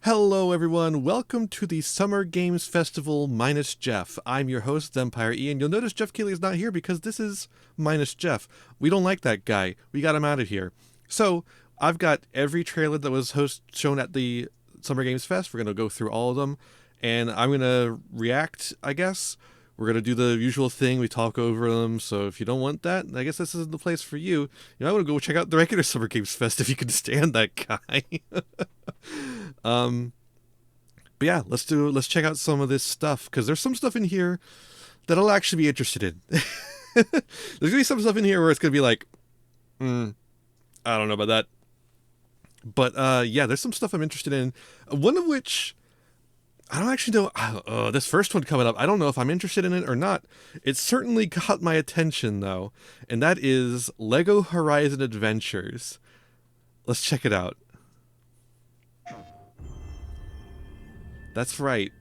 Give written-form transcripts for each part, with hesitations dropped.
Hello everyone, welcome to the Summer Games Festival minus Geoff. I'm your host, Empire Ian. You'll notice Geoff Keighley is not here because this is minus Geoff. We don't like that guy. We got him out of here. So, I've got every trailer that was shown at the Summer Games Fest. We're going to go through all of them, and I'm going to react, I guess. We're going to do the usual thing. We talk over them, so if you don't want that, I guess this isn't the place for you. I want to go check out the regular Summer Games Fest if you can stand that guy. But yeah, let's check out some of this stuff, because there's some stuff in here that I'll actually be interested in. There's going to be some stuff in here where it's going to be like, I don't know about that. But yeah, there's some stuff I'm interested in. One of which, I don't actually know. This first one coming up, I don't know if I'm interested in it or not. It certainly caught my attention, though. And that is Lego Horizon Adventures. Let's check it out. That's right.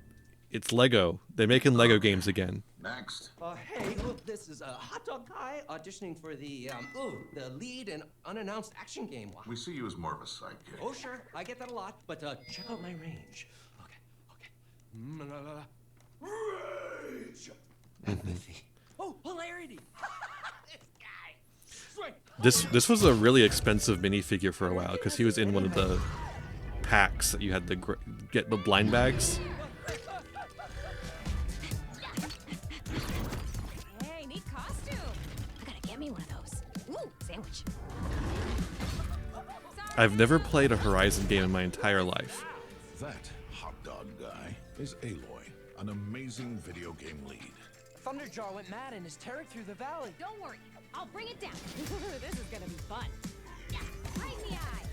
It's Lego. They're making Lego games again. Next. Hey, look, this is a hot dog guy auditioning for the lead and unannounced action game. We see you as more of a sidekick. Oh, sure, I get that a lot, but check out my range. Okay. Rage! Empathy. Oh, hilarity! This guy! This was a really expensive minifigure for a while, because he was in one of the packs that you had to get the blind bags. Hey, neat costume. I gotta get me one of those. Ooh, sandwich. I've never played a Horizon game in my entire life. That hot dog guy is Aloy, an amazing video game lead. Thunderjaw went mad and is tearing through the valley. Don't worry, I'll bring it down. This is gonna be fun. Yeah, right in the eye.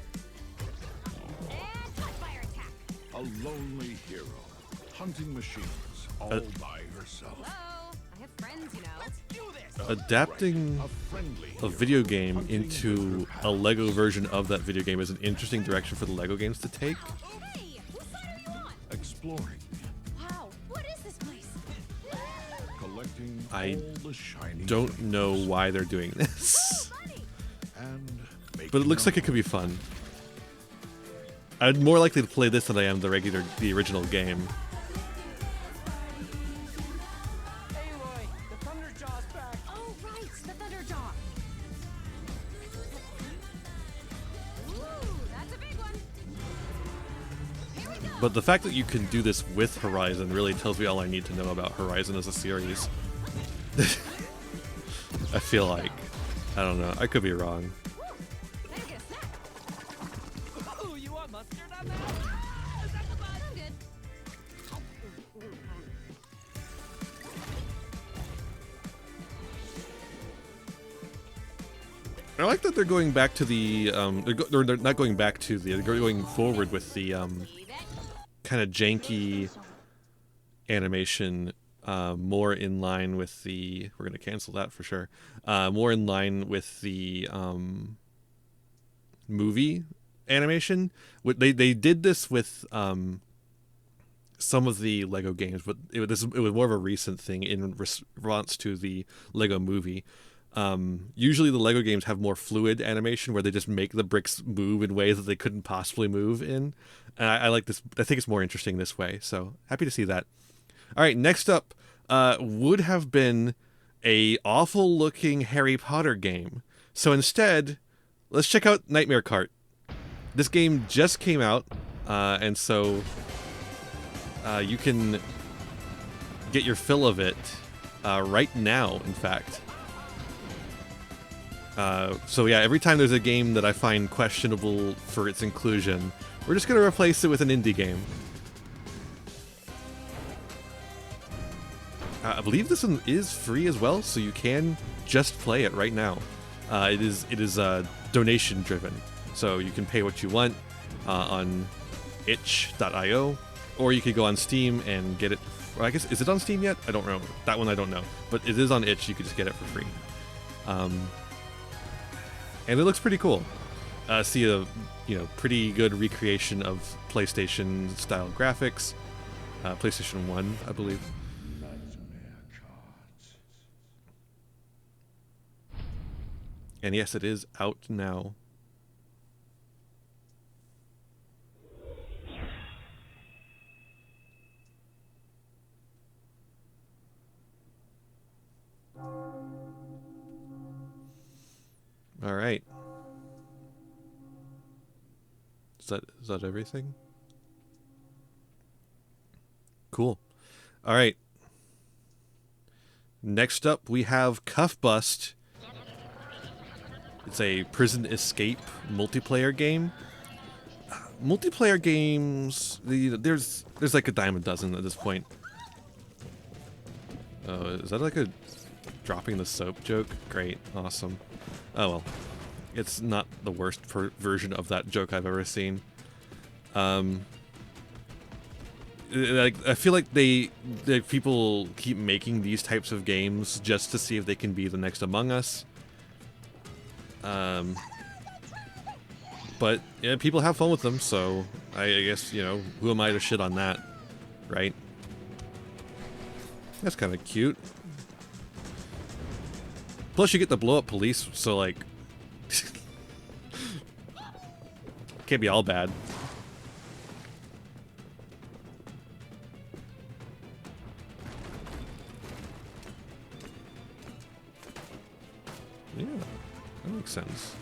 And hot fire attack. A lonely hero, hunting machines all by herself. Hello, I have friends, you know. Let's do this! Adapting A friendly a video game into a Lego version of that video game is an interesting direction for the Lego games to take. Hey, whose side are you on? exploring, Wow, what is this place? collecting I all the shiny Don't things know why they're doing this, Funny. and but it looks like it could be fun. I'd more likely to play this than I am the original game. Aloy, the Thunderjaw's back. Oh, right, the Thunderjaw. Ooh, that's a big one. Here we go. But the fact that you can do this with Horizon really tells me all I need to know about Horizon as a series. I feel like. I don't know. I could be wrong. Better get a snack. Ooh, you want mustard on that? Is that the bud? I'm good. I like that they're going back to the they're not going back to the, they're going forward with the Leave it. kind of janky animation, more in line with the, we're going to cancel that for sure, more in line with the movie animation. They did this with some of the Lego games, but it was more of a recent thing in response to the Lego movie. Usually the Lego games have more fluid animation where they just make the bricks move in ways that they couldn't possibly move in. And I like this. I think it's more interesting this way. So happy to see that. All right, next up would have been a awful looking Harry Potter game. So instead, let's check out Nightmare Cart. This game just came out, and so you can get your fill of it right now, in fact. So yeah, every time there's a game that I find questionable for its inclusion, we're just going to replace it with an indie game. I believe this one is free as well, so you can just play it right now. It is donation driven, so you can pay what you want on itch.io, or you could go on Steam and get it. Well, I guess, is it on Steam yet? I don't know. That one I don't know, but it is on itch. You could just get it for free. And it looks pretty cool. See a pretty good recreation of PlayStation style graphics. PlayStation 1, I believe. And yes, it is out now. All right. Is that everything? Cool. All right. Next up, we have Cuff Bust. It's a prison escape multiplayer game. Multiplayer games, there's like a dime a dozen at this point. Oh, is that like a dropping the soap joke? Great, awesome. Oh well, it's not the worst version of that joke I've ever seen. Like I feel like people keep making these types of games just to see if they can be the next Among Us. But yeah, people have fun with them, so I guess, you know, who am I to shit on that, right? That's kind of cute. Plus, you get to blow up police, so like, can't be all bad. Yeah, that makes sense.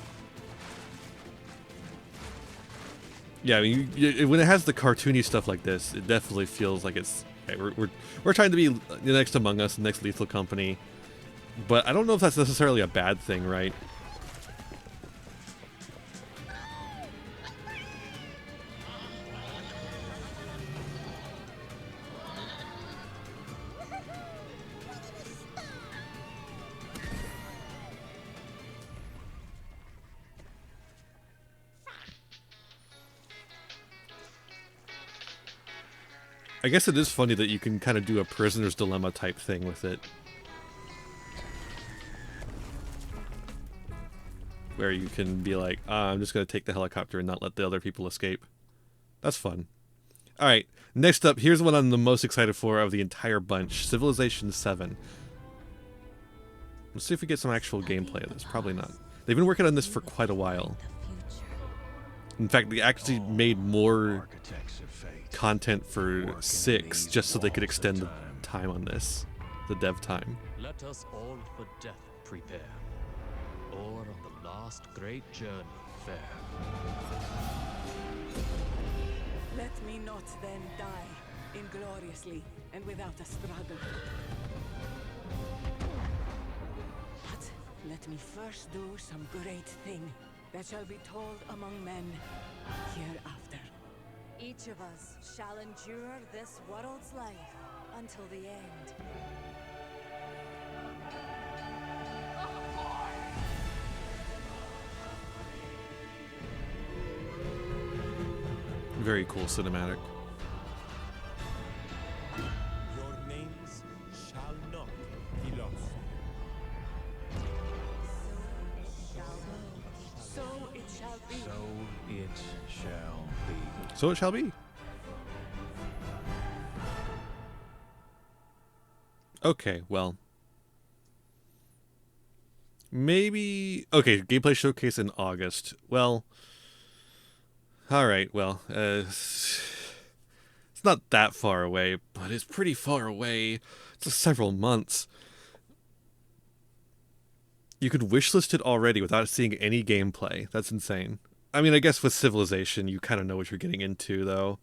Yeah, I mean, when it has the cartoony stuff like this, it definitely feels like it's. Hey, we're trying to be the next Among Us, the next Lethal Company, but I don't know if that's necessarily a bad thing, right? I guess it is funny that you can kind of do a prisoner's dilemma type thing with it. Where you can be like, I'm just going to take the helicopter and not let the other people escape. That's fun. Alright, next up, here's what I'm the most excited for of the entire bunch. Civilization 7. Let's see if we get some actual gameplay of this. Probably not. They've been working on this for quite a while. In fact, they actually made more content for 6 just so they could extend the time on this, the dev time. Let us all for death prepare, or on the last great journey fare. Let me not then die ingloriously and without a struggle. But let me first do some great thing that shall be told among men hereafter. Each of us shall endure this world's life until the end. Very cool cinematic. Your names shall not be lost. So it shall be. So it shall be. So it shall be. Okay, well. Maybe... Okay, gameplay showcase in August. Well... Alright, well, it's not that far away, but it's pretty far away. It's several months. You could wishlist it already without seeing any gameplay. That's insane. I mean, I guess with Civilization, you kind of know what you're getting into, though.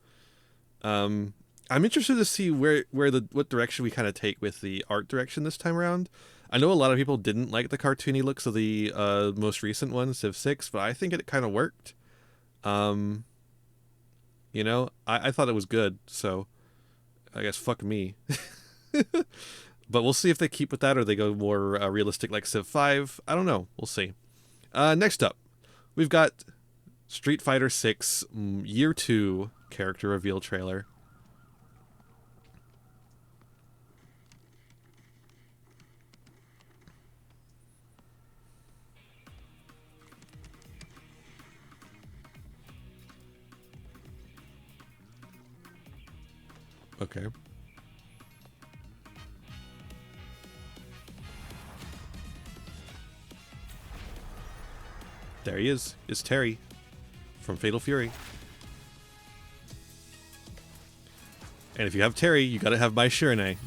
I'm interested to see what direction we kind of take with the art direction this time around. I know a lot of people didn't like the cartoony looks of the most recent one, Civ 6, but I think it kind of worked. You know, I thought it was good, so I guess fuck me. But we'll see if they keep with that or they go more realistic like Civ 5. I don't know. We'll see. Next up, we've got Street Fighter 6 Year 2 character reveal trailer. Okay. There he is. It's Terry from Fatal Fury. And if you have Terry, you gotta have my Shirane.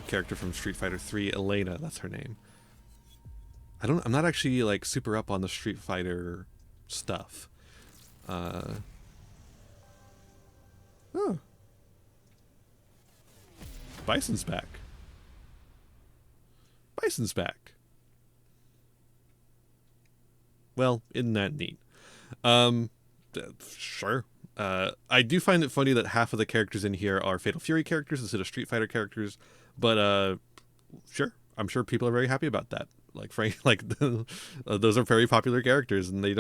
character from Street Fighter 3, Elena, that's her name. I'm not actually like super up on the Street Fighter stuff. Oh. Bison's back. Bison's back. Well, isn't that neat? Sure. I do find it funny that half of the characters in here are Fatal Fury characters instead of Street Fighter characters, but sure, I'm sure people are very happy about that. Like, like those are very popular characters, and they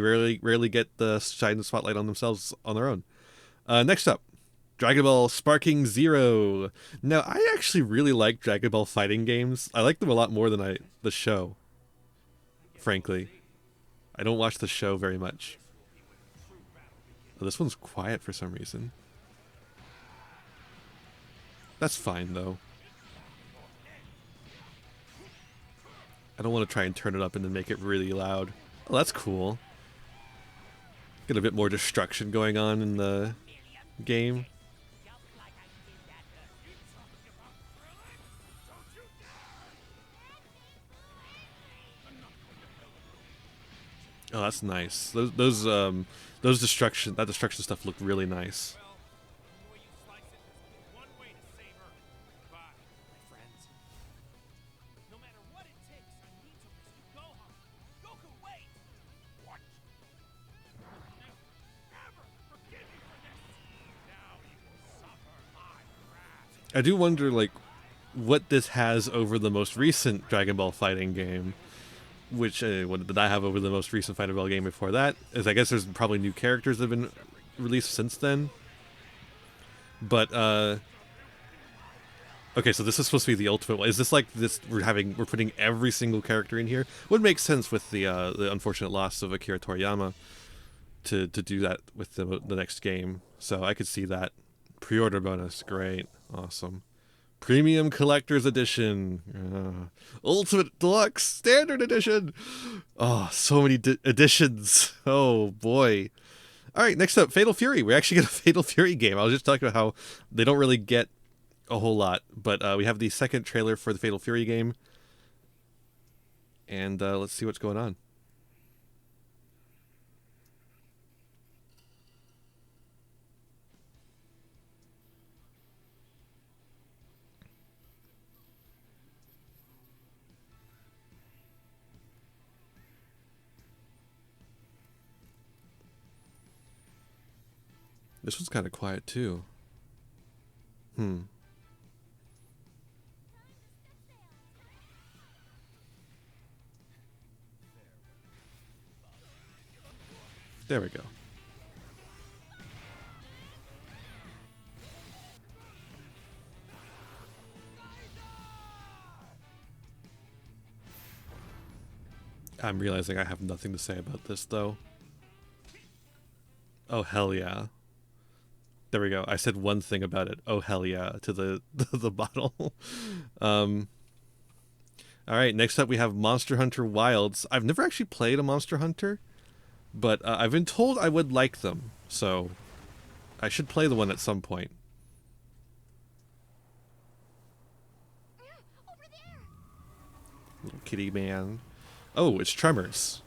rarely get the shine spotlight on themselves on their own. Next up, Dragon Ball Sparking Zero. Now, I actually really like Dragon Ball fighting games. I like them a lot more than the show. Frankly, I don't watch the show very much. Oh, this one's quiet for some reason. That's fine, though. I don't want to try and turn it up and then make it really loud. Oh, that's cool. Get a bit more destruction going on in the game. Oh, that's nice. Those destruction stuff looked really nice. I do wonder, like, what this has over the most recent Dragon Ball fighting game. Which, what did I have over the most recent Fighter Ball game before that? Is I guess there's probably new characters that have been released since then. But, okay, so this is supposed to be the ultimate one. Is this like this, we're putting every single character in here? Would make sense with the unfortunate loss of Akira Toriyama to do that with the next game. So I could see that. Pre-order bonus, great, awesome. Premium Collector's Edition. Ultimate Deluxe Standard Edition. Oh, so many editions. Oh, boy. All right, next up, Fatal Fury. We actually get a Fatal Fury game. I was just talking about how they don't really get a whole lot, but we have the second trailer for the Fatal Fury game. And let's see what's going on. This one's kind of quiet, too. There we go. I'm realizing I have nothing to say about this, though. Oh, hell yeah. There we go. I said one thing about it. Oh, hell yeah, to the bottle. All right, next up we have Monster Hunter Wilds. I've never actually played a Monster Hunter, but I've been told I would like them, so I should play the one at some point. Over there. Little kitty man. Oh, it's Tremors.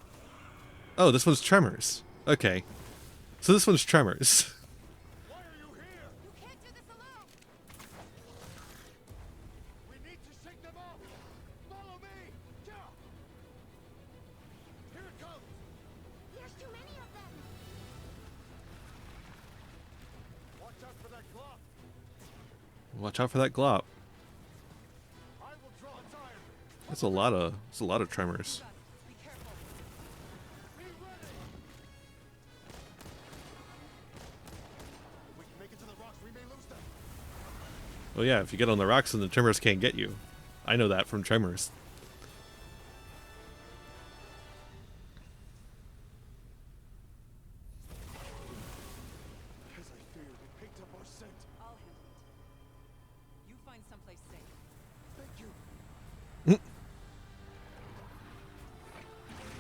Oh, this one's Tremors. Okay. So this one's Tremors. Why are you here? You can't do this alone. We need to shake them off. Follow me. Geoff. Here it comes. There's too many of them. Watch out for that glove. Watch out for that glop. I will draw its iron. That's a lot of Tremors. Be careful. Be ready. If we can make it to the rocks, we may lose them. Oh yeah, if you get on the rocks, then the Tremors can't get you. I know that from Tremors. As I feared, it picked up our scent. I'll handle it. You find someplace safe. Thank you.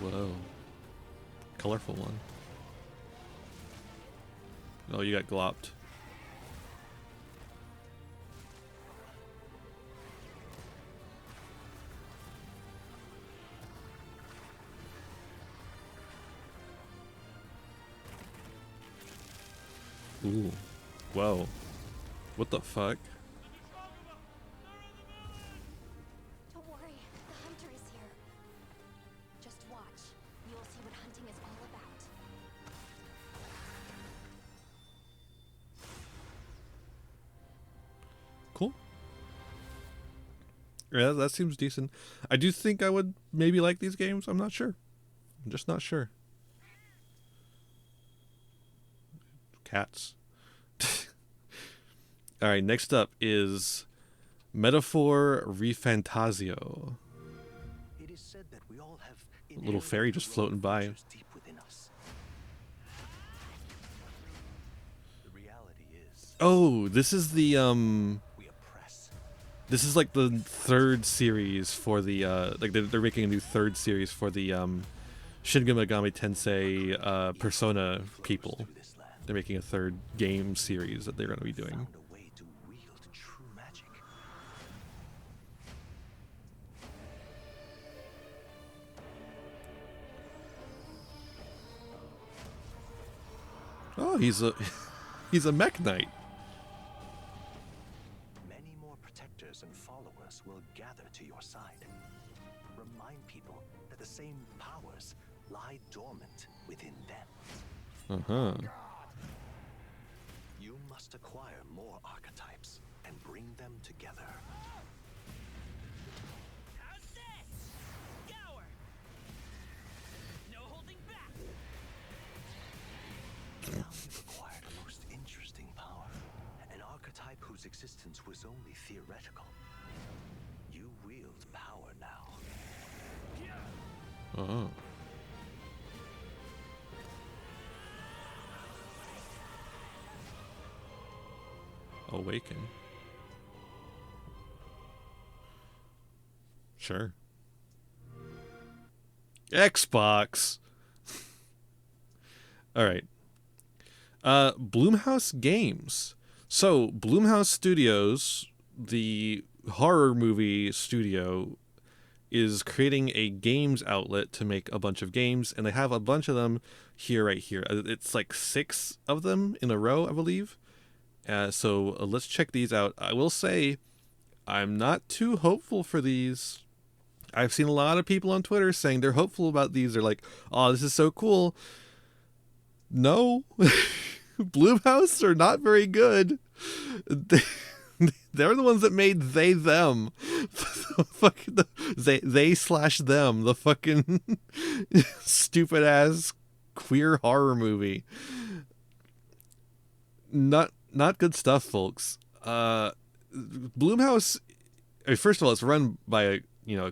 Whoa. Colorful one. Oh, you got glopped. Ooh. Whoa. What the fuck? Don't worry, the hunter is here. Just watch. You'll see what hunting is all about. Cool. Yeah, that seems decent. I do think I would maybe like these games. I'm not sure. I'm just not sure. Cats. All right, next up is Metaphor Refantasio. It is said that we all have A little fairy just floating by. deep within us. The reality is Oh, this is the we oppress. this is like the third series for the like they're making a new third series for the Shin Megami Tensei Persona people. They're making a third game series that they're going to be doing. Found a way to wield true magic. Oh, he's a mech knight. Many more protectors and followers will gather to your side. Remind people that the same powers lie dormant within them. Uh-huh. You must acquire more archetypes and bring them together. How's this? Gower! No holding back! Now you've acquired a most interesting power, an archetype whose existence was only theoretical. You wield power now. Oh. Awaken. Sure. Xbox. All right. Blumhouse Games. So, Blumhouse Studios, the horror movie studio, is creating a games outlet to make a bunch of games, and they have a bunch of them right here. It's like 6 of them in a row, I believe. So let's check these out. I will say I'm not too hopeful for these. I've seen a lot of people on Twitter saying they're hopeful about these. They're like, oh, this is so cool. No. Blumhouse are not very good. They're the ones that made They Them. They/them. The fucking stupid ass queer horror movie. Not good stuff, folks. Blumhouse, first of all, it's run by a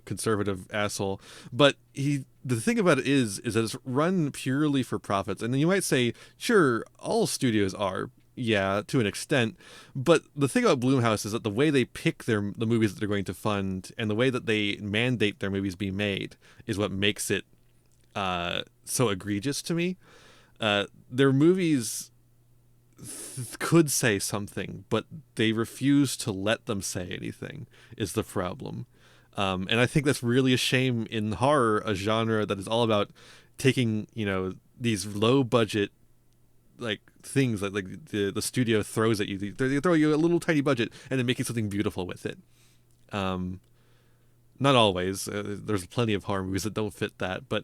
conservative asshole, but the thing about it is that it's run purely for profits. And then you might say, sure, all studios are, yeah, to an extent, but the thing about Blumhouse is that the way they pick the movies that they're going to fund and the way that they mandate their movies be made is what makes it so egregious to me. Their movies could say something, but they refuse to let them say anything is the problem. And I think that's really a shame in horror, a genre that is all about taking, these low budget like things like the studio throws at you. They throw you a little tiny budget and then making something beautiful with it. Not always. There's plenty of horror movies that don't fit that, but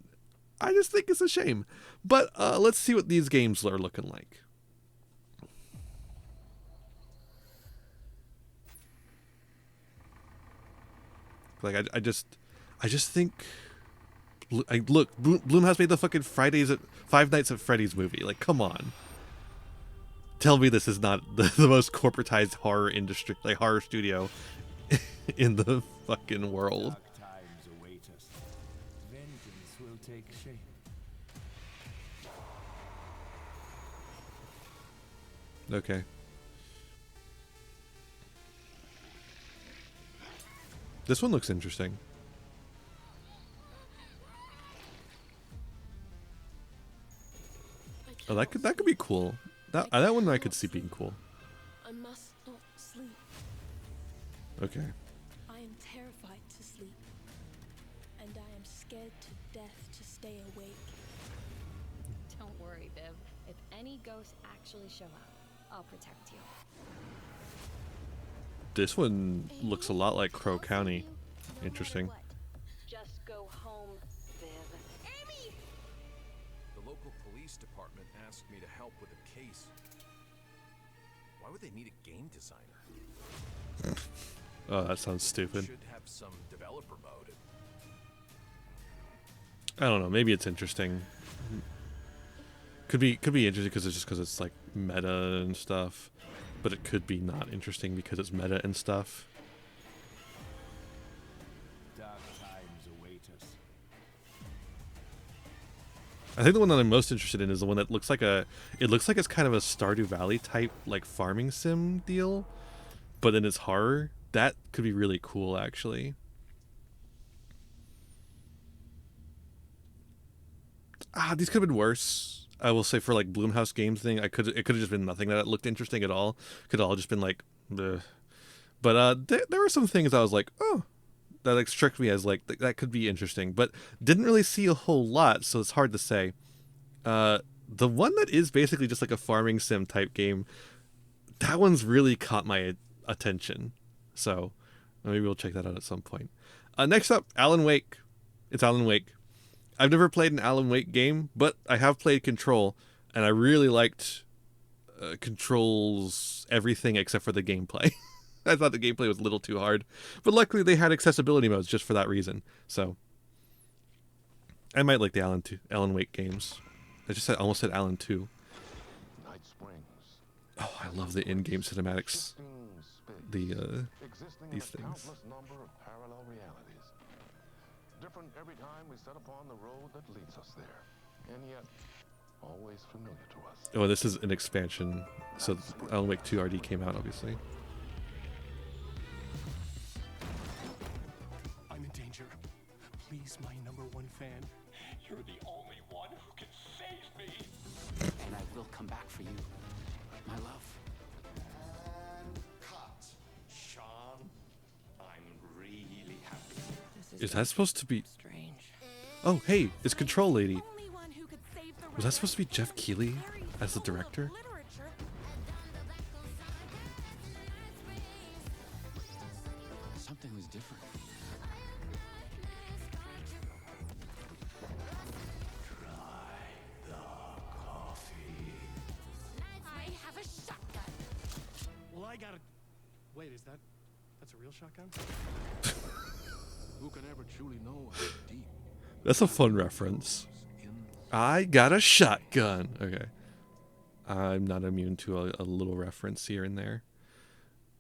I just think it's a shame. But let's see what these games are looking like. Like I just think, look, Blumhouse made the fucking Five Nights at Freddy's movie. Like, come on, tell me this is not the most corporatized horror industry, like horror studio, in the fucking world. Dark times await us. Vengeance will take shape. Okay. This one looks interesting. Oh, that could be cool. That one I could see being cool. I must not sleep. Okay. I am terrified to sleep, and I am scared to death to stay awake. Don't worry, Viv. If any ghosts actually show up, I'll protect you. This one looks a lot like Crow County. Interesting. Just go home, Viv. Amy! The local police department asked me to help with a case. Why would they need a game designer? Oh, that sounds stupid. Should have some developer mode. I don't know. Maybe it's interesting. Could be interesting because it's like meta and stuff, but it could be not interesting because it's meta and stuff. Dark times await us. I think the one that I'm most interested in is the one that looks like it's kind of a Stardew Valley type like farming sim deal, but then it's horror. That could be really cool, actually. These could have been worse. I will say for like Bloomhouse Games thing, it could have just been nothing that looked interesting at all. Could have all just been like, bleh. But there were some things I was like, oh, that like struck me as like that could be interesting, but didn't really see a whole lot, so it's hard to say. The one that is basically just like a farming sim type game, that one's really caught my attention. So maybe we'll check that out at some point. Next up, Alan Wake. It's Alan Wake. I've never played an Alan Wake game, but I have played Control, and I really liked Control's everything except for the gameplay. I thought the gameplay was a little too hard, but luckily they had accessibility modes just for that reason. So I might like the Alan Wake games. I almost said Alan 2. Night Springs. Oh, I love the in-game cinematics. These things. Countless number of parallel realities. Different every time we set upon the road that leads us there, and yet always familiar to us. Oh, this is an expansion. So Alan Wake 2 RD came out, obviously. I'm in danger. Please, my #1 fan. You're the only one who can save me. And I will come back for you, my love. Cut. Sean, I'm really happy. Is that supposed to be... Strange. Oh, hey, it's Control Lady. Was that supposed to be Geoff Keighley as the director? Something was different. I have a shotgun. Well, I gotta... Wait, that's a real shotgun? Who can ever truly know how deep? That's a fun reference. I got a shotgun. Okay. I'm not immune to a little reference here and there.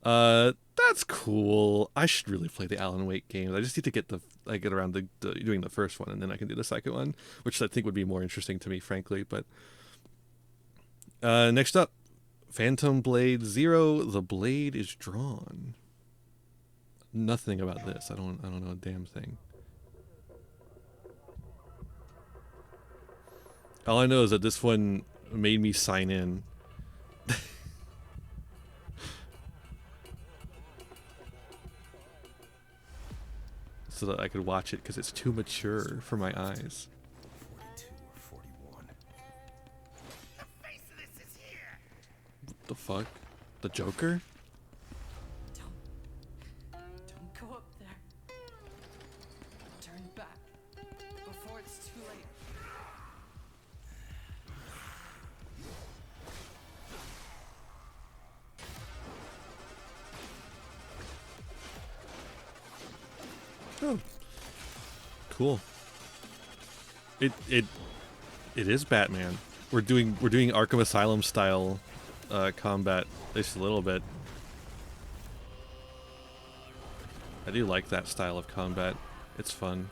That's cool. I should really play the Alan Wake games. I just need to get around to doing the first one, and then I can do the second one, which I think would be more interesting to me, frankly. But next up, Phantom Blade Zero. The blade is drawn. Nothing about this. I don't know a damn thing. All I know is that this one made me sign in. So that I could watch it because it's too mature for my eyes. 42 or 41. The face of this is here. What the fuck? The Joker? Don't go up there. Turn back before it's too late. Oh, cool. It is Batman. We're doing Arkham Asylum style combat, at least a little bit. I do like that style of combat. It's fun.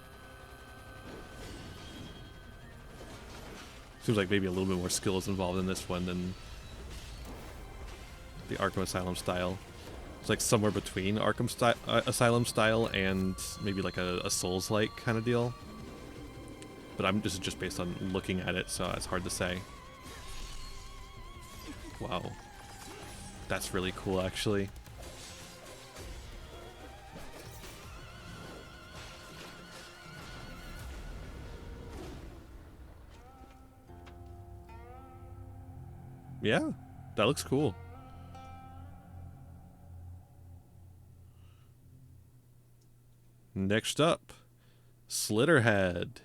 Seems like maybe a little bit more skill is involved in this one than the Arkham Asylum style. It's like somewhere between Arkham Asylum style and maybe like a Souls-like kind of deal. But this is just based on looking at it, so it's hard to say. Wow. That's really cool, actually. Yeah, that looks cool. Next up, Slitterhead.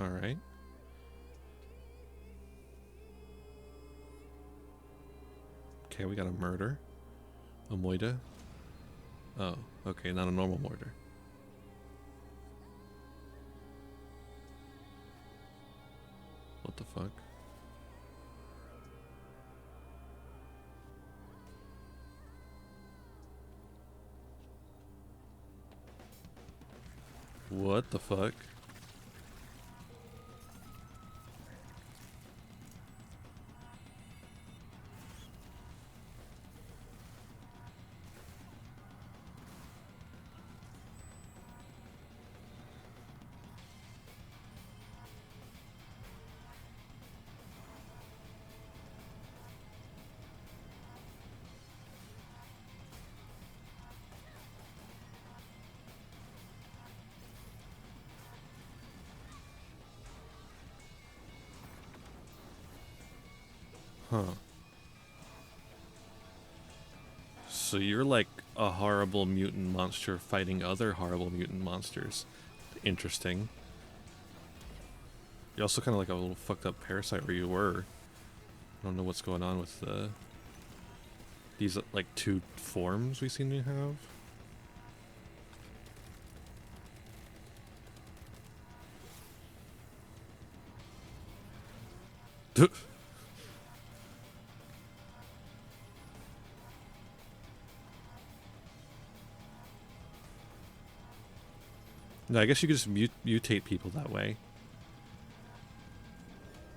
All right. Okay, we got a murder. A moida. Oh, okay, not a normal mortar. What the fuck? What the fuck? Huh. So you're like a horrible mutant monster fighting other horrible mutant monsters. Interesting. You're also kind of like a little fucked up parasite where you were. I don't know what's going on with these like two forms we seem to have. No, I guess you could just mutate people that way.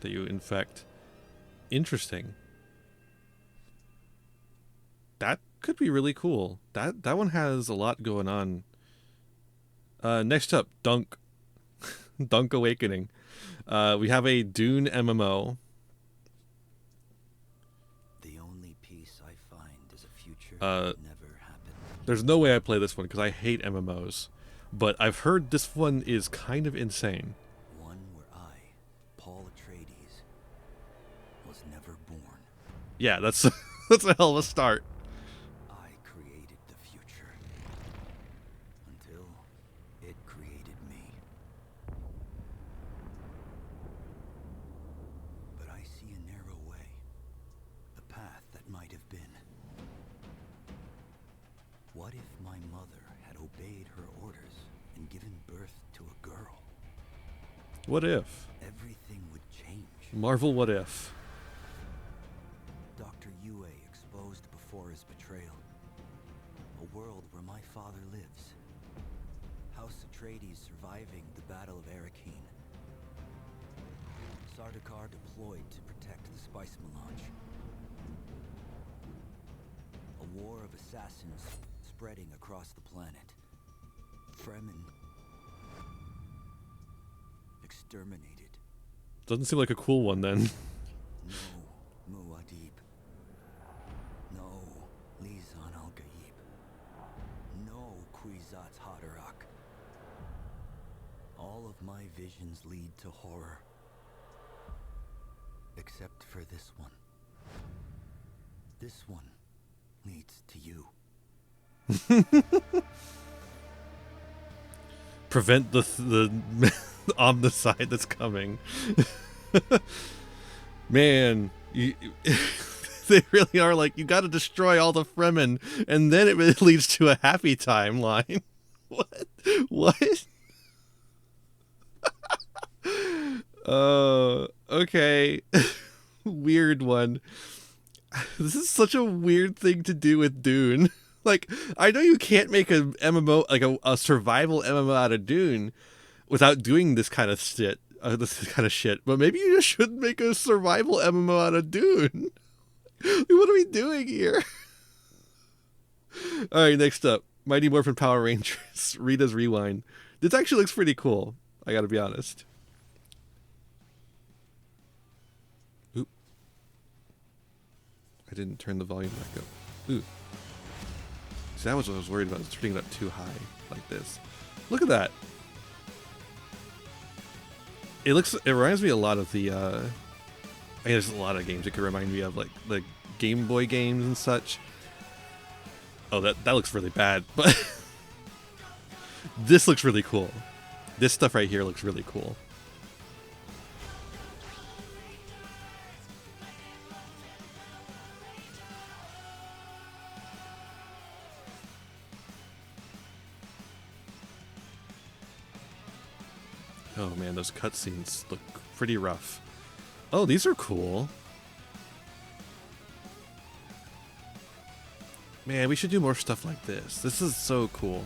That you infect. Interesting. That could be really cool. That one has a lot going on. Next up, Dunk. Dunk Awakening. We have a Dune MMO. The only peace I find is a future that never happened. There's no way I play this one because I hate MMOs. But I've heard this one is kind of insane. One where I, Paul Atreides, was never born. Yeah, that's that's a hell of a start. I created the future until it created me. But I see a narrow way, a path that might have been. What if my mother had obeyed her orders and given birth to a girl? What if? Everything would change. Marvel, what if? Dr. Yue exposed before his betrayal. A world where my father lives. House Atreides surviving the Battle of Arrakeen. Sardaukar deployed to protect the spice melange. A war of assassins spreading across the planet. Fremen exterminated. Doesn't seem like a cool one then. No Muad'Dib. No Lisan al-Gaib. No Kwisatz Haderach. All of my visions lead to horror. Except for this one. This one leads to you. Prevent the omnicide that's coming. Man, they really are like, you got to destroy all the Fremen, and then it leads to a happy timeline. What? Okay. Weird one. This is such a weird thing to do with Dune. Like, I know you can't make a MMO, like a survival MMO out of Dune without doing this kind of shit. But maybe you just shouldn't make a survival MMO out of Dune. What are we doing here? All right, next up, Mighty Morphin Power Rangers, Rita's Rewind. This actually looks pretty cool. I gotta be honest. Oop. I didn't turn the volume back up. Ooh. See, that was what I was worried about, is turning it up too high like this. Look at that. It reminds me a lot of the, I guess there's a lot of games it could remind me of, like the Game Boy games and such. Oh, that looks really bad, but this looks really cool. This stuff right here looks really cool. Oh man, those cutscenes look pretty rough. Oh, these are cool. Man, we should do more stuff like this. This is so cool.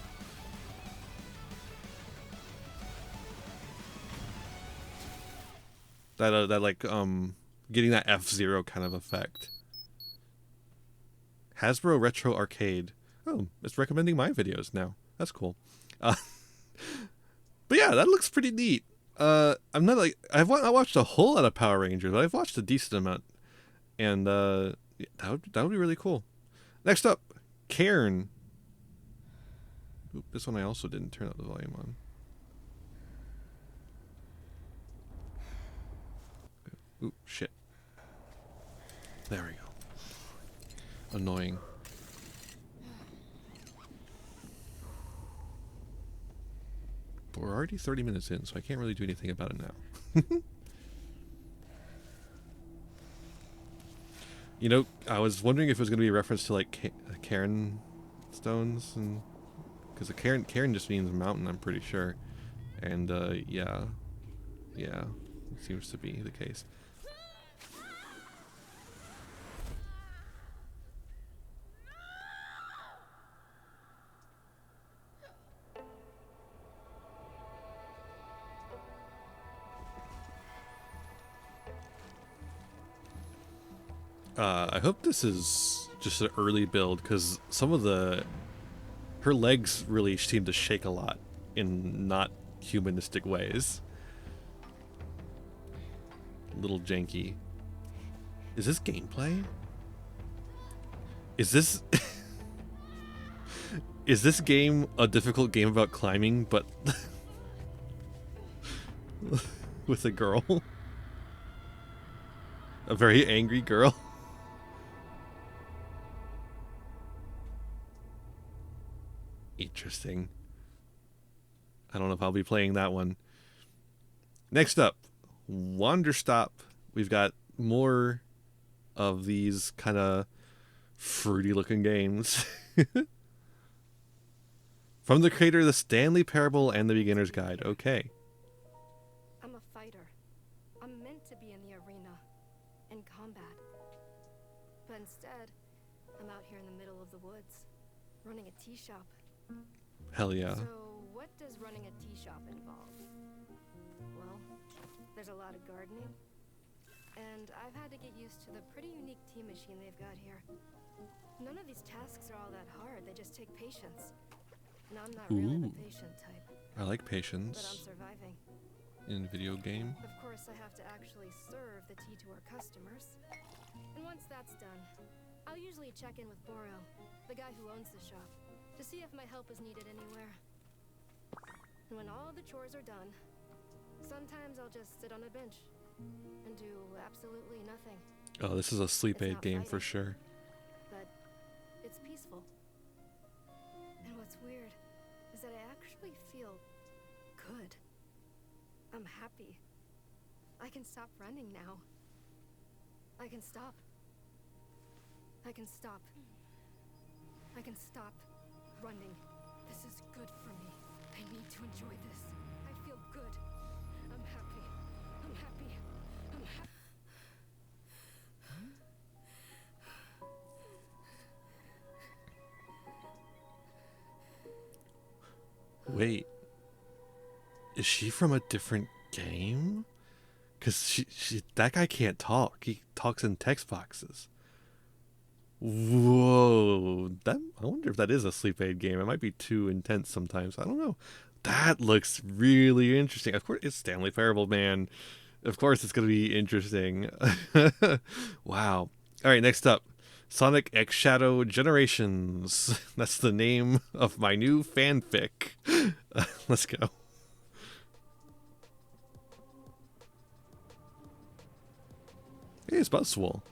That like getting that F-Zero kind of effect. Hasbro Retro Arcade. Oh, it's recommending my videos now. That's cool. But yeah, that looks pretty neat. I'm not like I watched a whole lot of Power Rangers, but I've watched a decent amount, and yeah, that would be really cool. Next up, Cairn. Oop, this one I also didn't turn up the volume on. Oop, shit. There we go. Annoying. But we're already 30 minutes in, so I can't really do anything about it now. You know, I was wondering if it was going to be a reference to like Cairn stones, and because the Cairn just means mountain, I'm pretty sure. And yeah, it seems to be the case. I hope this is just an early build, because some of her legs really seem to shake a lot in not humanistic ways. A little janky. Is this gameplay? Is this is this game a difficult game about climbing, but with a girl? A very angry girl? Interesting. I don't know if I'll be playing that one. Next up, Wanderstop. We've got more of these kind of fruity looking games. From the creator of the Stanley Parable and the Beginner's Guide. Okay. I'm a fighter. I'm meant to be in the arena, in combat. But instead, I'm out here in the middle of the woods, running a tea shop. Hell yeah. So, what does running a tea shop involve? Well, there's a lot of gardening, and I've had to get used to the pretty unique tea machine they've got here. None of these tasks are all that hard, they just take patience. And I'm not really the patient type. I like patience. But I'm surviving. In video game. Of course, I have to actually serve the tea to our customers. And once that's done, I'll usually check in with Boro, the guy who owns the shop, to see if my help is needed anywhere. And when all the chores are done, sometimes I'll just sit on a bench and do absolutely nothing. Oh, this is a sleep aid game for sure. But it's peaceful. And what's weird is that I actually feel good. I'm happy. I can stop running now. I can stop. I can stop. I can stop running. This is good for me. I need to enjoy this. I feel good. I'm happy. I'm happy. I'm happy. Wait. Is she from a different game? Because that guy can't talk. He talks in text boxes. Whoa. I wonder if that is a sleep aid game. It might be too intense sometimes. I don't know. That looks really interesting. Of course, it's Stanley Parable, man. Of course it's going to be interesting. Wow. All right, next up. Sonic X Shadow Generations. That's the name of my new fanfic. Let's go. Hey, it's Buzzwole.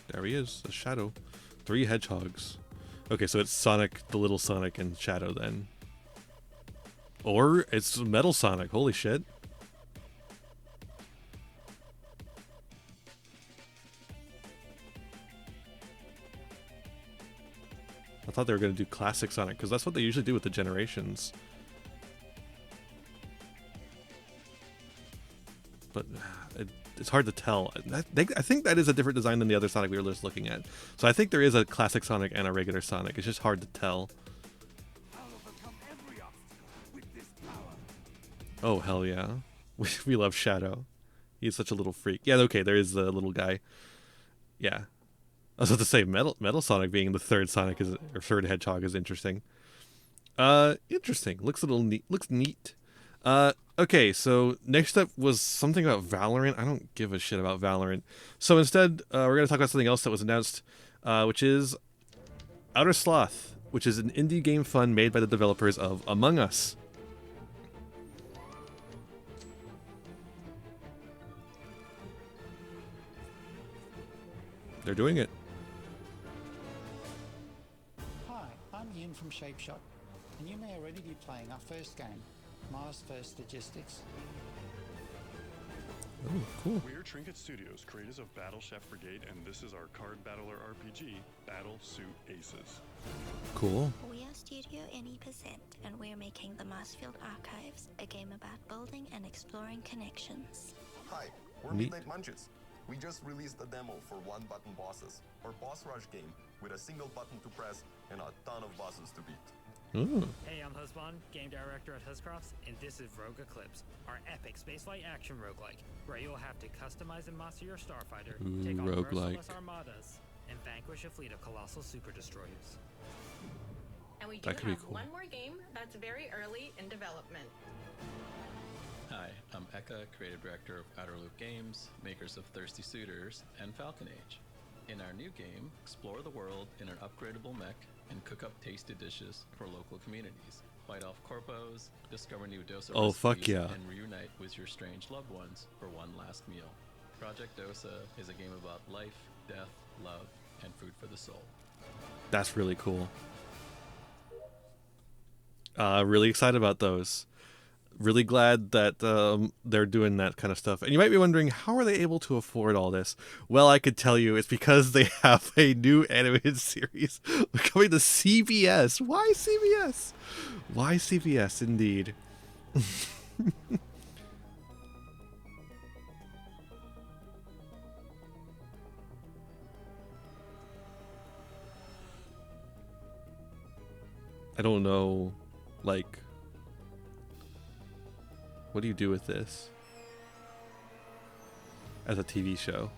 There he is, a Shadow. 3 hedgehogs. Okay, so it's Sonic, the little Sonic, and Shadow then. Or it's Metal Sonic, holy shit. I thought they were going to do classic Sonic, because that's what they usually do with the generations. But it's hard to tell. I think that is a different design than the other Sonic we were just looking at. So I think there is a classic Sonic and a regular Sonic. It's just hard to tell. Oh, hell yeah. We love Shadow. He's such a little freak. Yeah, okay, there is the little guy. Yeah. I was about to say, Metal Sonic being the third Sonic is, or third Hedgehog is interesting. Interesting. Looks a little neat. Looks neat. Okay, so next up was something about Valorant. I don't give a shit about Valorant. So instead, we're going to talk about something else that was announced, which is Outer Sloth, which is an indie game fun made by the developers of Among Us. They're doing it. Hi, I'm Ian from Shapeshot, and you may already be playing our first game, Mars First Logistics. Oh, cool. We're Trinket Studios, creators of Battle Chef Brigade, and this is our card battler RPG, Battle Suit Aces. Cool. We are Studio Any%, and we're making the Marsfield Archives, a game about building and exploring connections. Hi, we're Midnight Munches. We just released a demo for one-button bosses, our boss rush game with a single button to press and a ton of bosses to beat. Ooh. Hey, I'm Husband, game director at Huscrofts, and this is Rogue Eclipse, our epic spaceflight action roguelike, where you'll have to customize and master your starfighter, take on merciless armadas, and vanquish a fleet of colossal super destroyers. And we do have one more game that's very early in development. Hi, I'm Eka, creative director of Outer Loop Games, makers of Thirsty Suitors and Falcon Age. In our new game, explore the world in an upgradable mech and cook up tasty dishes for local communities. Fight off corpos, discover new Dosa recipes, fuck yeah. and reunite with your strange loved ones for one last meal. Project Dosa is a game about life, death, love, and food for the soul. That's really cool. Really excited about those. Really glad that they're doing that kind of stuff. And you might be wondering, how are they able to afford all this? Well, I could tell you, it's because they have a new animated series coming to CBS. Why CBS? Why CBS, indeed. I don't know, like... What do you do with this as a TV show?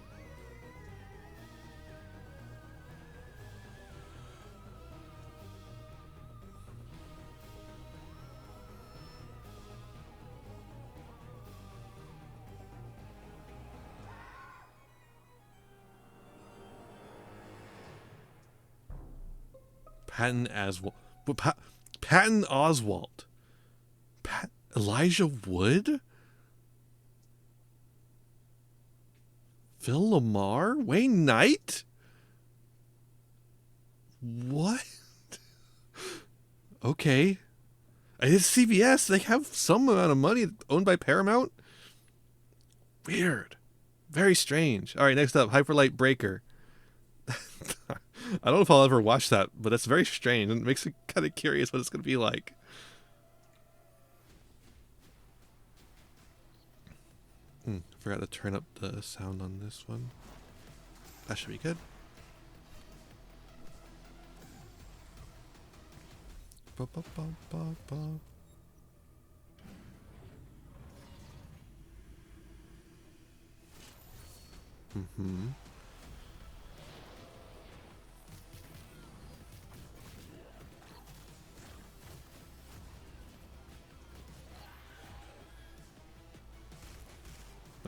Patton Oswalt. Elijah Wood? Phil Lamar? Wayne Knight? What? Okay. It's CBS. They have some amount of money owned by Paramount. Weird. Very strange. All right, next up, Hyperlight Breaker. I don't know if I'll ever watch that, but that's very strange and it makes me kind of curious what it's going to be like. Forgot to turn up the sound on this one. That should be good. Ba, ba, ba, ba, ba. Mm-hmm.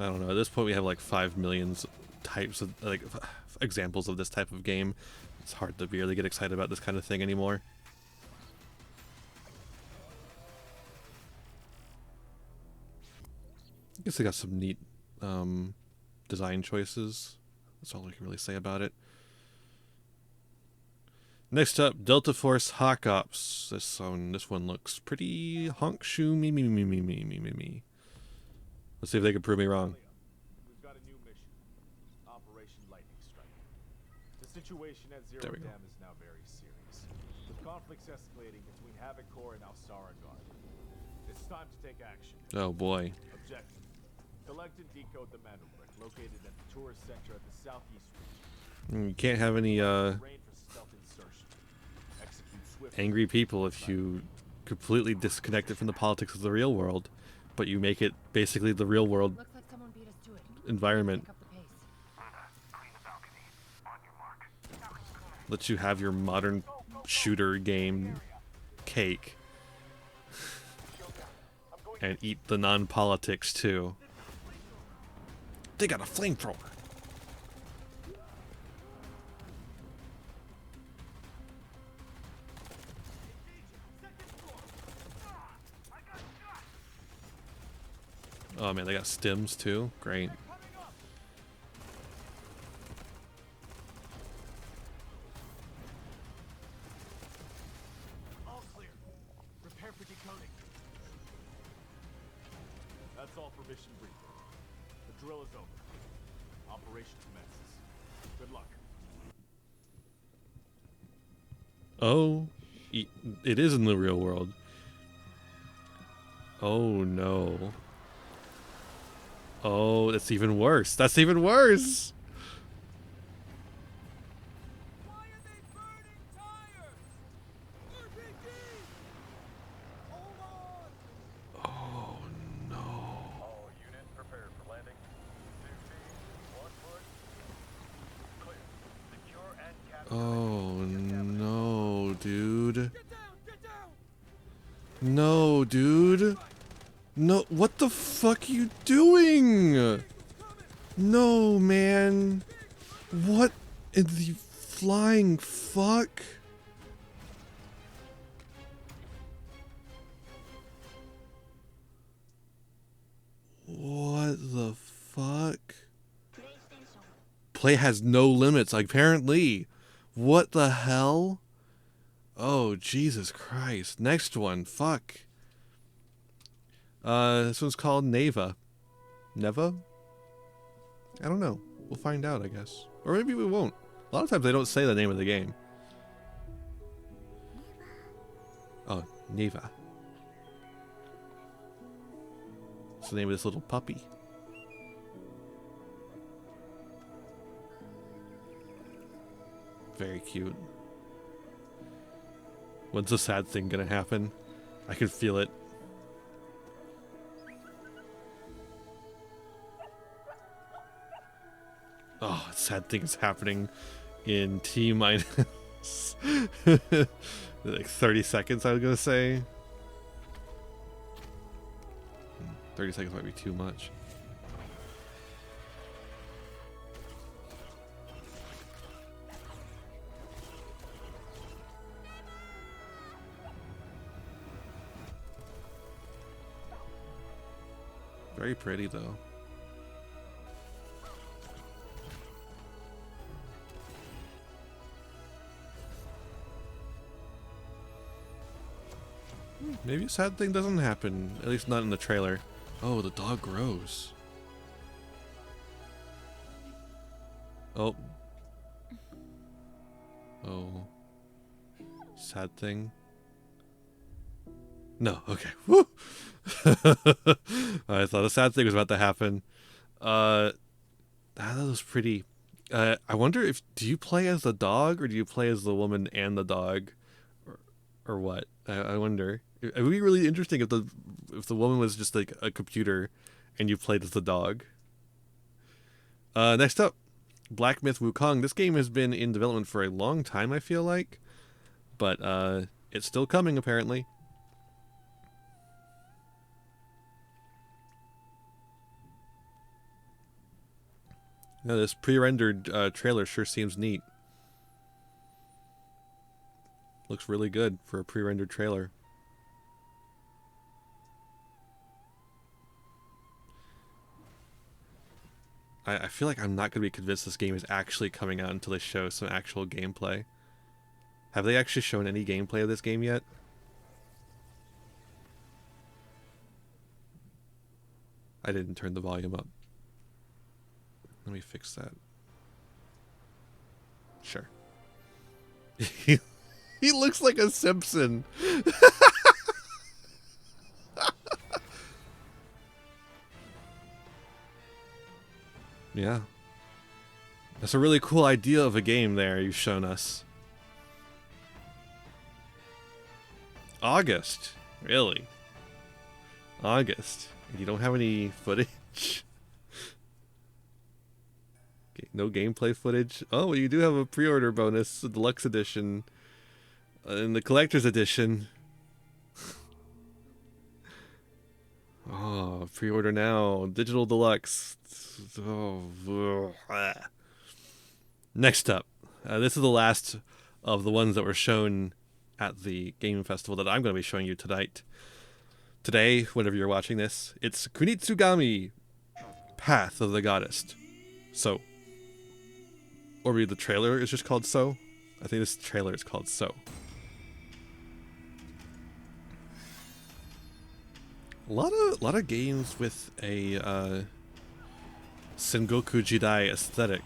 I don't know. At this point, we have like 5 million types of like examples of this type of game. It's hard to really get excited about this kind of thing anymore. I guess they got some neat design choices. That's all I can really say about it. Next up, Delta Force Hawk Ops. This one looks pretty honk shoe me. Let's see if they can prove me wrong. We've got a new mission. Operation Lightning Strike. The situation at Zero There we go. Dam is now very serious, with conflicts escalating between Havoc Corps and Alsara Guard. It's time to take action. Oh boy. Objective: collect and decode the metal brick located at the tourist center at the southeast region. You can't have any Rain for stealth insertion. Execute swiftly. angry people if you completely disconnect it from the politics of the real world, but you make it basically the real world Looks like someone beat us to it. environment. Pick up the pace. Lets you have your modern shooter game cake and eat the non-politics too. They got a flamethrower. Oh man, they got stims too. Great. All clear. Prepare for decoding. That's all for mission briefing. The drill is over. Operation commences. Good luck. Oh, it is in the real world. Oh no. Oh, that's even worse. That's even worse. Oh no. All units prepared for landing. 2 feet, 1 foot. Clear. Secure and capture. Oh no, dude. No, dude. No, what the fuck are you doing? No, man. What in the flying fuck? What the fuck? Play has no limits, apparently. What the hell? Oh, Jesus Christ. Next one. Fuck. This one's called Neva. Neva? I don't know. We'll find out, I guess. Or maybe we won't. A lot of times they don't say the name of the game. Oh, Neva. It's the name of this little puppy. Very cute. When's the sad thing gonna happen? I can feel it. Oh, sad thing is happening in T minus like 30 seconds, I was gonna say. 30 seconds might be too much. Very pretty though. Maybe a sad thing doesn't happen, at least not in the trailer. Oh, the dog grows. Oh. Oh. Sad thing? No, okay. Woo! I thought a sad thing was about to happen. That was pretty. I wonder if, do you play as the dog or do you play as the woman and the dog, or what? I wonder. It would be really interesting if the woman was just like a computer, and you played as the dog. Next up, Black Myth Wukong. This game has been in development for a long time, I feel like, but it's still coming apparently. Yeah, this pre-rendered trailer sure seems neat. Looks really good for a pre-rendered trailer. I feel like I'm not going to be convinced this game is actually coming out until they show some actual gameplay. Have they actually shown any gameplay of this game yet? I didn't turn the volume up. Let me fix that. Sure. He looks like a Simpson. Yeah. That's a really cool idea of a game there you've shown us. August. Really? August. You don't have any footage? Okay, no gameplay footage? Oh, you do have a pre-order bonus, a deluxe edition. In the collector's edition. Oh, pre-order now. Digital deluxe. Oh, next up. This is the last of the ones that were shown at the game festival that I'm going to be showing you tonight. Today, whenever you're watching this, it's KUNITSU-GAMI, Path of the Goddess. So. Or maybe the trailer is just called So. I think this trailer is called So. A lot of games with a Sengoku Jidai aesthetic.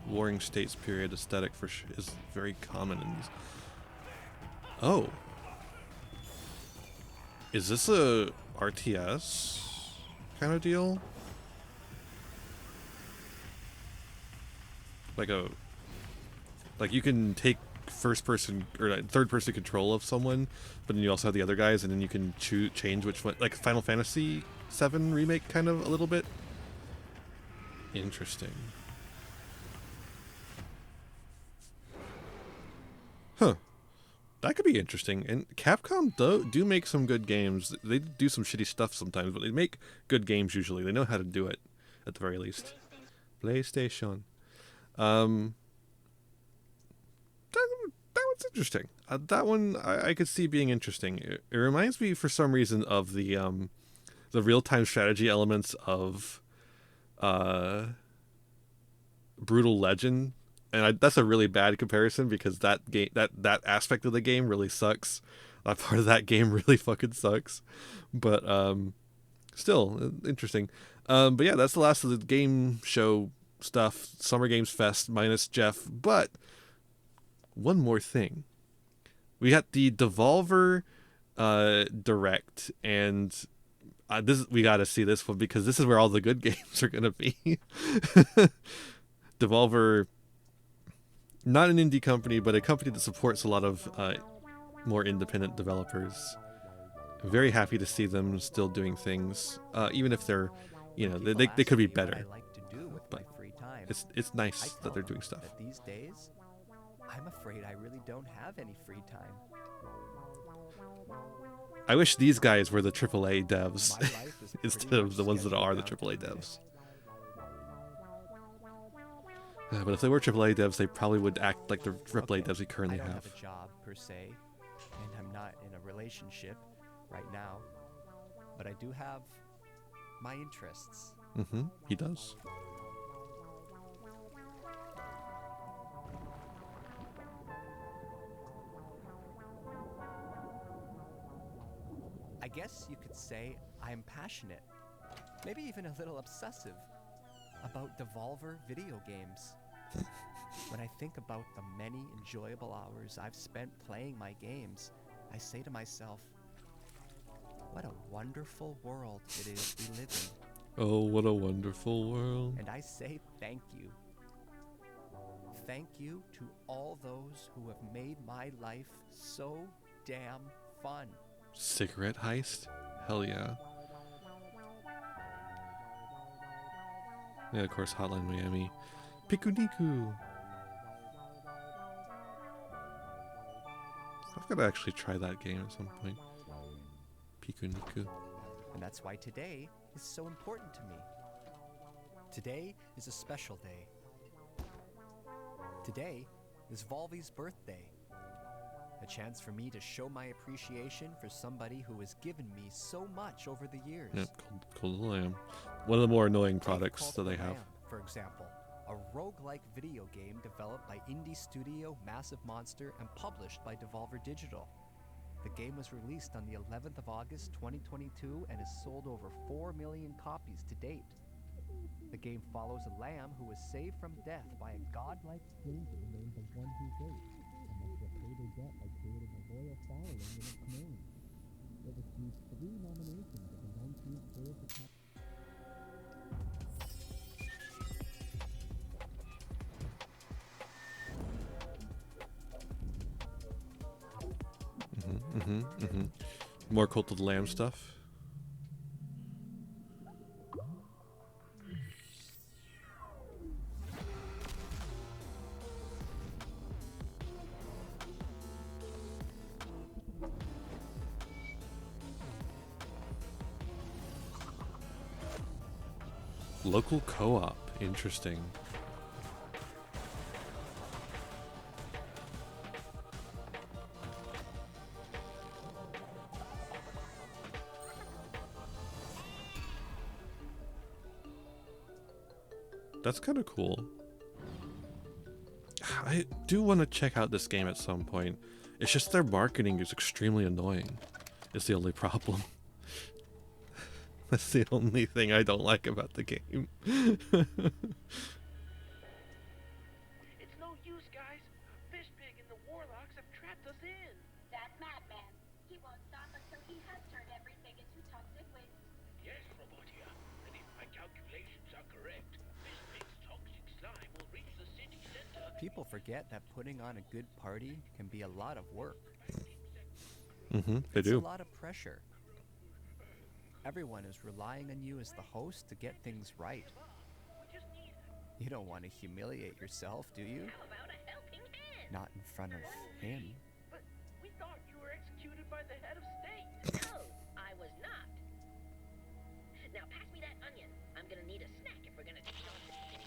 Warring States period aesthetic is very common in these. Oh. Is this a RTS kind of deal? Like you can take first person or third person control of someone, but then you also have the other guys, and then you can change which one, like Final Fantasy VII remake kind of a little bit. Interesting. Huh. That could be interesting. And Capcom do make some good games. They do some shitty stuff sometimes, but they make good games usually. They know how to do it, at the very least. PlayStation. That one's interesting. That one I could see being interesting. It reminds me for some reason of the real-time strategy elements of Brutal Legend. And that's a really bad comparison because that game, that aspect of the game really sucks. That part of that game really fucking sucks. But still interesting. But yeah, that's the last of the game show stuff. Summer Games Fest minus Geoff. But one more thing. We got the Devolver Direct, and we got to see this one because this is where all the good games are gonna be. Devolver. Not an indie company, but a company that supports a lot of more independent developers. I'm very happy to see them still doing things, even if they're, they could be better. But it's nice that they're doing stuff. These days, I'm afraid I really don't have any free time. I wish these guys were the AAA devs instead of the ones that are the AAA devs. But if they were AAA devs, they probably would act like the AAA devs we currently have. I don't have a job per se, and I'm not in a relationship right now, but I do have my interests. Mm-hmm. He does. I guess you could say I'm passionate, maybe even a little obsessive, about Devolver video games. When I think about the many enjoyable hours I've spent playing my games, I say to myself, what a wonderful world it is we live in. Oh, what a wonderful world. And I say thank you. Thank you to all those who have made my life so damn fun. Cigarette heist? Hell yeah. Yeah, of course, Hotline Miami. Pikuniku! I've got to actually try that game at some point. Pikuniku. And that's why today is so important to me. Today is a special day. Today is Volvy's birthday. A chance for me to show my appreciation for somebody who has given me so much over the years. Yep, Cult of the Lamb. One of the more annoying products that they have. Lamb, for example, a roguelike video game developed by indie studio Massive Monster and published by Devolver Digital. The game was released on the 11th of August 2022 and has sold over 4 million copies to date. The game follows a lamb who is saved from death by a godlike stranger named the One Who Waits, and must repay their debt by creating a loyal following in its name. It received 3 nominations at the 19th British Academy. More Cult of the Lamb stuff. Local co-op. Interesting. That's kind of cool. I do want to check out this game at some point. It's just their marketing is extremely annoying. It's the only problem. That's the only thing I don't like about the game. It's no use, guys. Fishpig and the Warlocks have trapped us in. That madman. He won't stop until he has turned everything into toxic waste. Yes, Robotia. And if my calculations are correct, Fishpig's toxic slime will reach the city center. People forget that putting on a good party can be a lot of work. They It's do. a lot of pressure. Everyone is relying on you as the host to get things right. You don't want to humiliate yourself, do you? Not in front of him. But we thought you were executed by the head of state. No, I was not. Now pass me that onion. I'm gonna need a snack if we're gonna take on this city.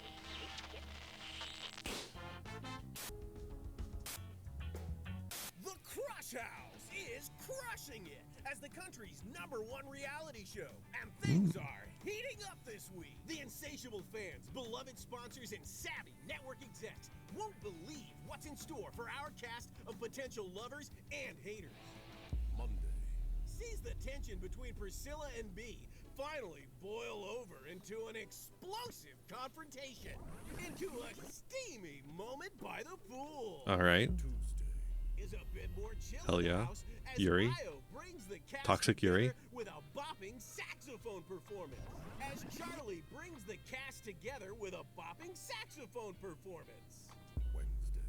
The Crush House is crushing it as the country's #1 reality show. And things are heating up this week. The insatiable fans, beloved sponsors, and savvy network execs won't believe what's in store for our cast of potential lovers and haters. Monday. Sees the tension between Priscilla and B finally boil over into an explosive confrontation, into a steamy moment by the pool. All right. Is a bit more chill. Hell yeah. As Yuri. Ryo brings the cast Toxic Yuri. with a bopping saxophone performance. As Charlie brings the cast together with a bopping saxophone performance. Wednesday.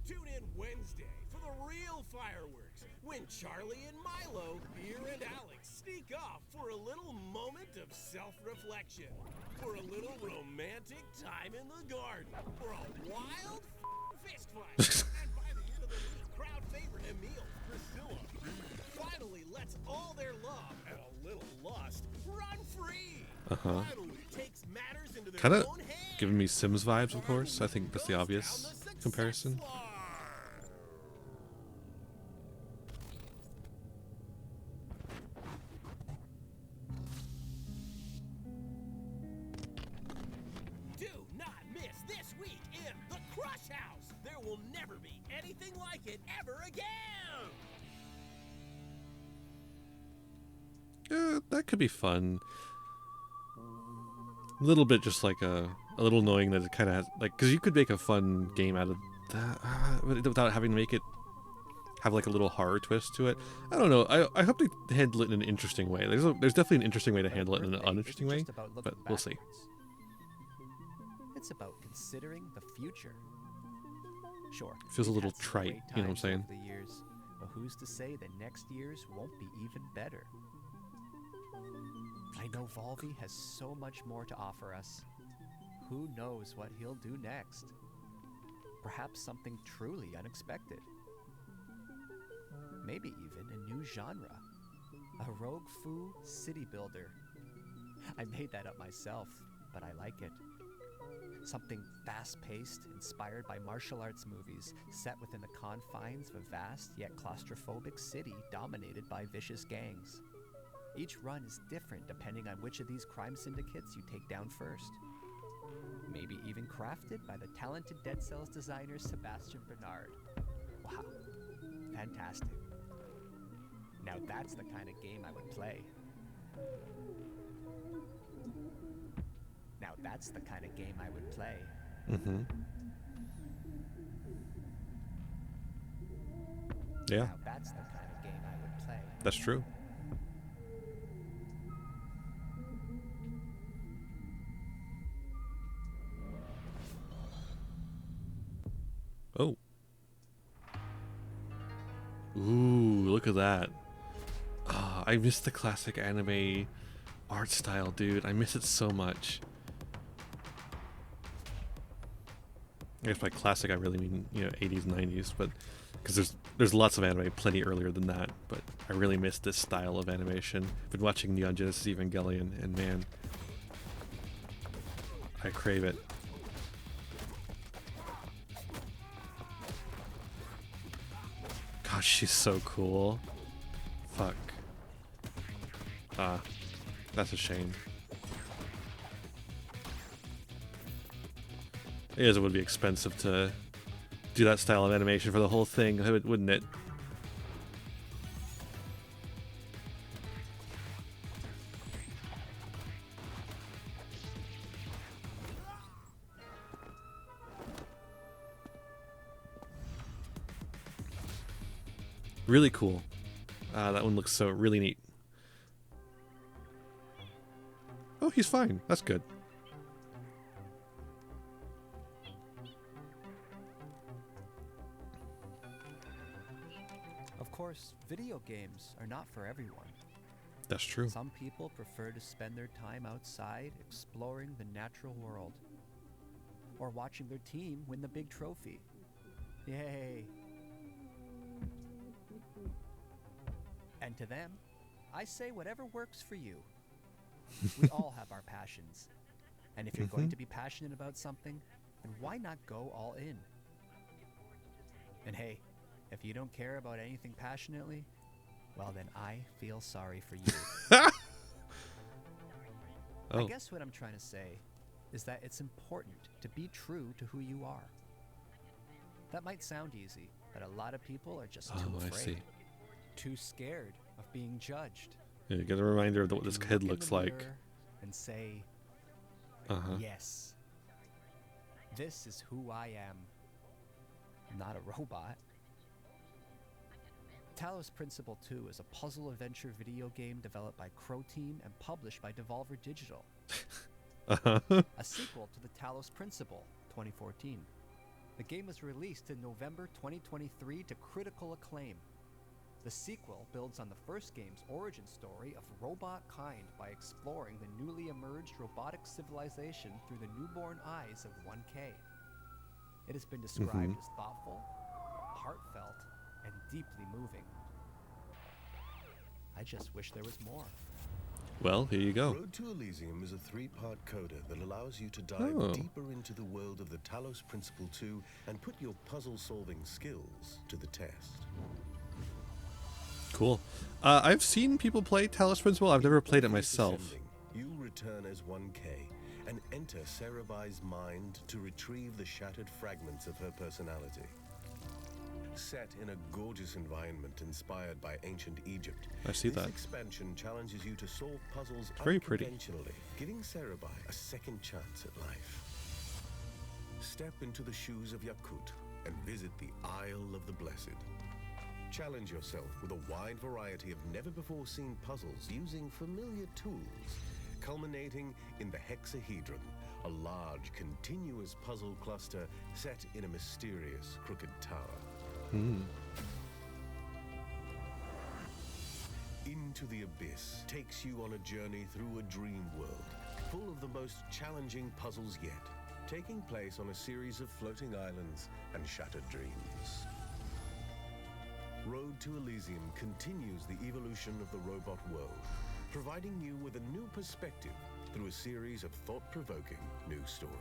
Tune in Wednesday for the real fireworks when Charlie and Milo, Beer and Alex sneak off for a little moment of self-reflection, for a little romantic time in the garden, for a wild fist fight. And by the end of the week, crowd favorite Emile, Priscilla, finally lets all their love and a little lust run free. Finally takes matters into their Kind of own hands. giving me Sims vibes, of course. I think that's the obvious comparison. Do not miss this week in the Crush House. There will never be anything like it ever again. That could be fun. A little bit just like a little annoying that it kind of has, like, because you could make a fun game out of that without having to make it have like a little horror twist to it. I don't know. I hope they handle it in an interesting way. There's definitely an interesting way to handle it in an uninteresting way, but we'll see. It's about considering the future. Sure. Feels a we've little had some trite, great you know what I'm times saying? over the years, but who's to say that next year's won't be even better? I know Volvi has so much more to offer us. Who knows what he'll do next? Perhaps something truly unexpected. Maybe even a new genre. A rogue foo city builder. I made that up myself, but I like it. Something fast-paced, inspired by martial arts movies, set within the confines of a vast yet claustrophobic city dominated by vicious gangs. Each run is different depending on which of these crime syndicates you take down first. Maybe even crafted by the talented Dead Cells designer Sebastian Bernard. Wow, fantastic. Now that's the kind of game I would play. Now that's the kind of game I would play. Mm-hmm. Yeah. Now that's the kind of game I would play. That's true. Oh. Ooh, look at that. Ah, I miss the classic anime art style, dude. I miss it so much. I guess by classic I really mean, 80s, 90s, but because there's lots of anime plenty earlier than that, but I really miss this style of animation. I've been watching Neon Genesis Evangelion, and man, I crave it. Gosh, she's so cool. Fuck. Ah, that's a shame. It would be expensive to do that style of animation for the whole thing, wouldn't it? Really cool. That one looks so really neat. Oh, he's fine. That's good. Of course, video games are not for everyone. That's true. Some people prefer to spend their time outside exploring the natural world, or watching their team win the big trophy. Yay! And to them, I say whatever works for you. We all have our passions. And if you're going to be passionate about something, then why not go all in? And hey, if you don't care about anything passionately, well then I feel sorry for you. Oh. I guess what I'm trying to say is that it's important to be true to who you are. That might sound easy, but a lot of people are just too afraid. I see. Too scared of being judged. Yeah, you get a reminder of what this kid looks like. And say, yes, this is who I am, not a robot. Talos Principle 2 is a puzzle adventure video game developed by Crow Team and published by Devolver Digital. A sequel to the Talos Principle, 2014. The game was released in November 2023 to critical acclaim. The sequel builds on the first game's origin story of robot kind by exploring the newly emerged robotic civilization through the newborn eyes of 1K. It has been described as thoughtful, heartfelt, and deeply moving. I just wish there was more. Well, here you go. Road to Elysium is a 3-part coda that allows you to dive deeper into the world of the Talos Principle 2 and put your puzzle-solving skills to the test. Cool. I've seen people play Talos Principle. I've never played it myself. You return as 1K and enter Sarabai's mind to retrieve the shattered fragments of her personality. Set in a gorgeous environment inspired by ancient Egypt, I see this that. expansion challenges you to solve puzzles Very pretty. unconventionally, giving Sarabai a second chance at life. Step into the shoes of Yakut and visit the Isle of the Blessed. Challenge yourself with a wide variety of never-before-seen puzzles using familiar tools, culminating in the Hexahedron, a large, continuous puzzle cluster set in a mysterious, crooked tower. Into the Abyss takes you on a journey through a dream world, full of the most challenging puzzles yet, taking place on a series of floating islands and shattered dreams. Road to Elysium continues the evolution of the robot world, providing you with a new perspective through a series of thought-provoking new stories.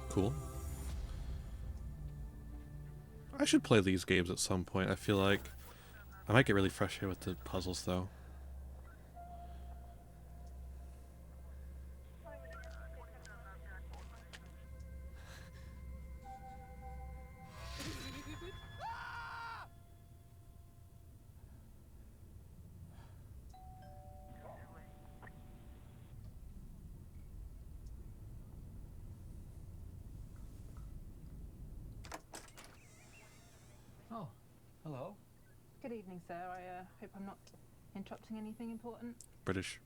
Cool. I should play these games at some point. I feel like I might get really frustrated with the puzzles, though. Oh, hello. Good evening, sir. I hope I'm not interrupting anything important. British.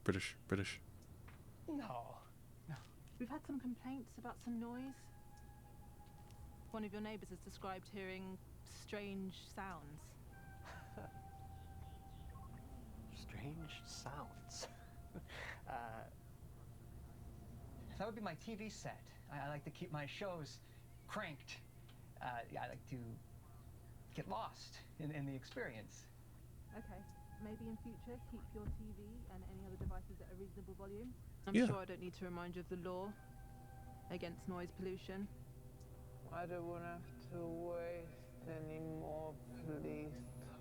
No. We've had some complaints about some noise. One of your neighbors has described hearing strange sounds. Strange sounds. That would be my TV set. I like to keep my shows cranked. I like to get lost in the experience. Okay. Maybe in future, keep your TV and any other devices at a reasonable volume. I'm Yeah. sure I don't need to remind you of the law against noise pollution. I don't want to have to waste any more police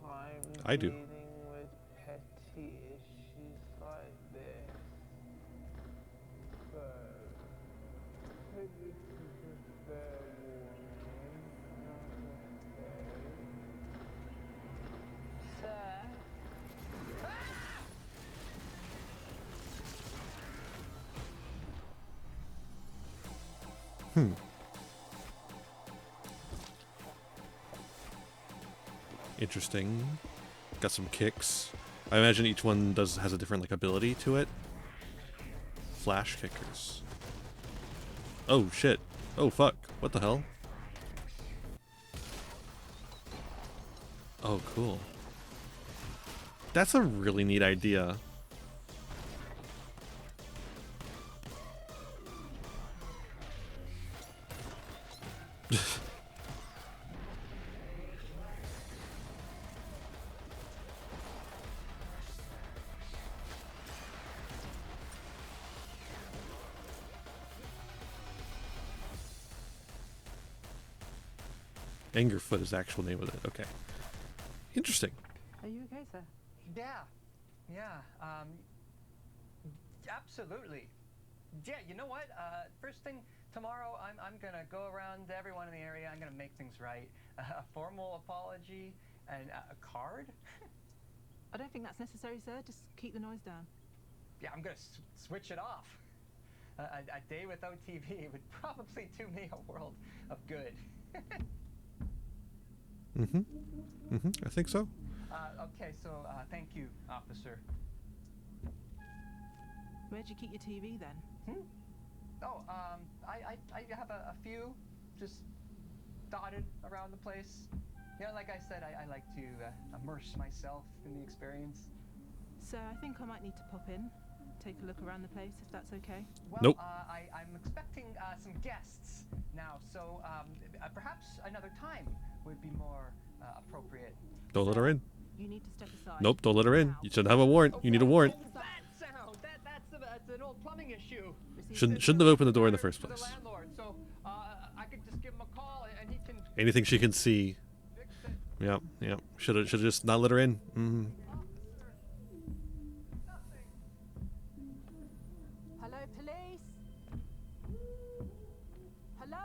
time I do. dealing with petty issues like this. So, maybe this is a fair warning, not necessary. Sir? Interesting. Got some kicks. I imagine each one has a different like ability to it. Flash kickers. Oh shit. Oh fuck. What the hell? Oh cool. That's a really neat idea. Angerfoot is the actual name of it. Okay. Interesting. Are you okay, sir? Yeah, absolutely. Yeah, you know what? First thing tomorrow, I'm gonna go around to everyone in the area. I'm gonna make things right. A formal apology and a card. I don't think that's necessary, sir. Just keep the noise down. Yeah, I'm gonna switch it off. A day without TV would probably do me a world of good. I think so. Okay, so thank you, officer. Where'd you keep your TV then? Oh, I have a few just dotted around the place. You know, like I said, I like to immerse myself in the experience. Sir, I think I might need to pop in, take a look around the place, if that's okay. Well, Nope. I'm expecting some guests now, so perhaps another time would be more appropriate. Don't let her in. You need to step aside. Nope, don't let her in. You shouldn't have a warrant. You need a warrant. That sound, that's an old plumbing issue. Shouldn't have opened the door in the first The place. landlord, so I could just give him a call and he can. Anything she can see. Yep. Should have just not let her in. Hello, police? Hello?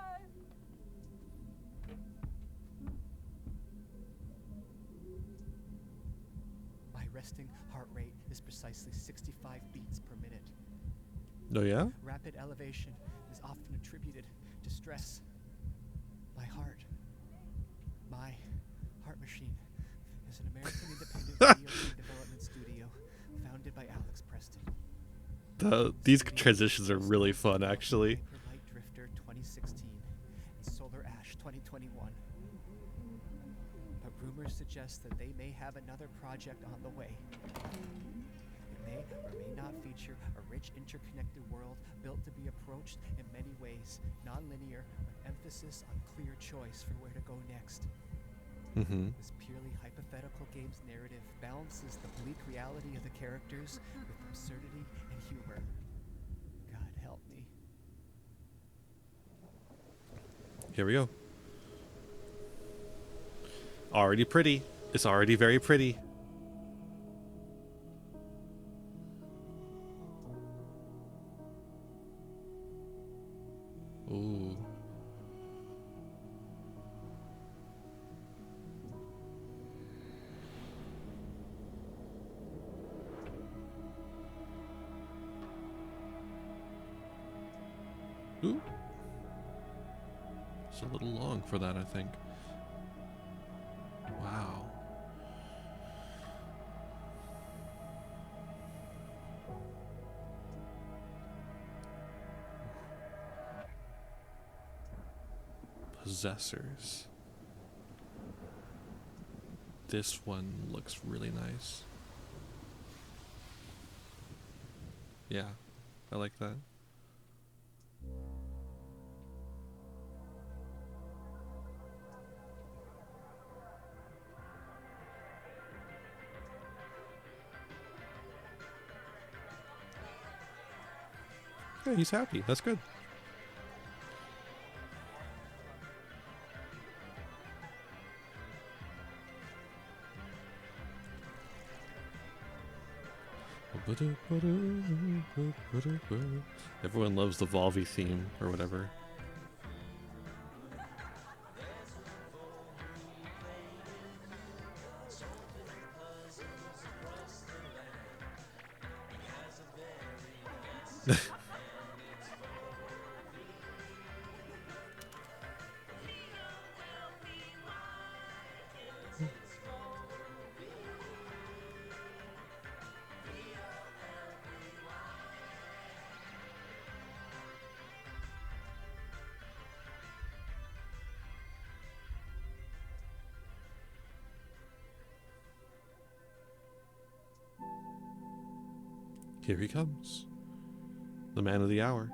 My resting heart rate is precisely 65 beats per minute. Oh yeah? Rapid elevation is often attributed to stress. My heart machine is an American independent video game development studio founded by Alex Preston. These transitions are really fun, actually. Light Drifter 2016 and Solar Ash 2021. But rumors suggest that they may have another project on the way. may or may not feature a rich interconnected world built to be approached in many ways, non-linear, with emphasis on clear choice for where to go next. This purely hypothetical game's narrative balances the bleak reality of the characters with absurdity and humor. God help me. Here we go. Already pretty. It's already very pretty. Ooh. Ooh. It's a little long for that, I think. Wow. Possessors. This one looks really nice. Yeah, I like that. Yeah, he's happy. That's good. Everyone loves the Volvi theme or whatever. Here he comes. The man of the hour.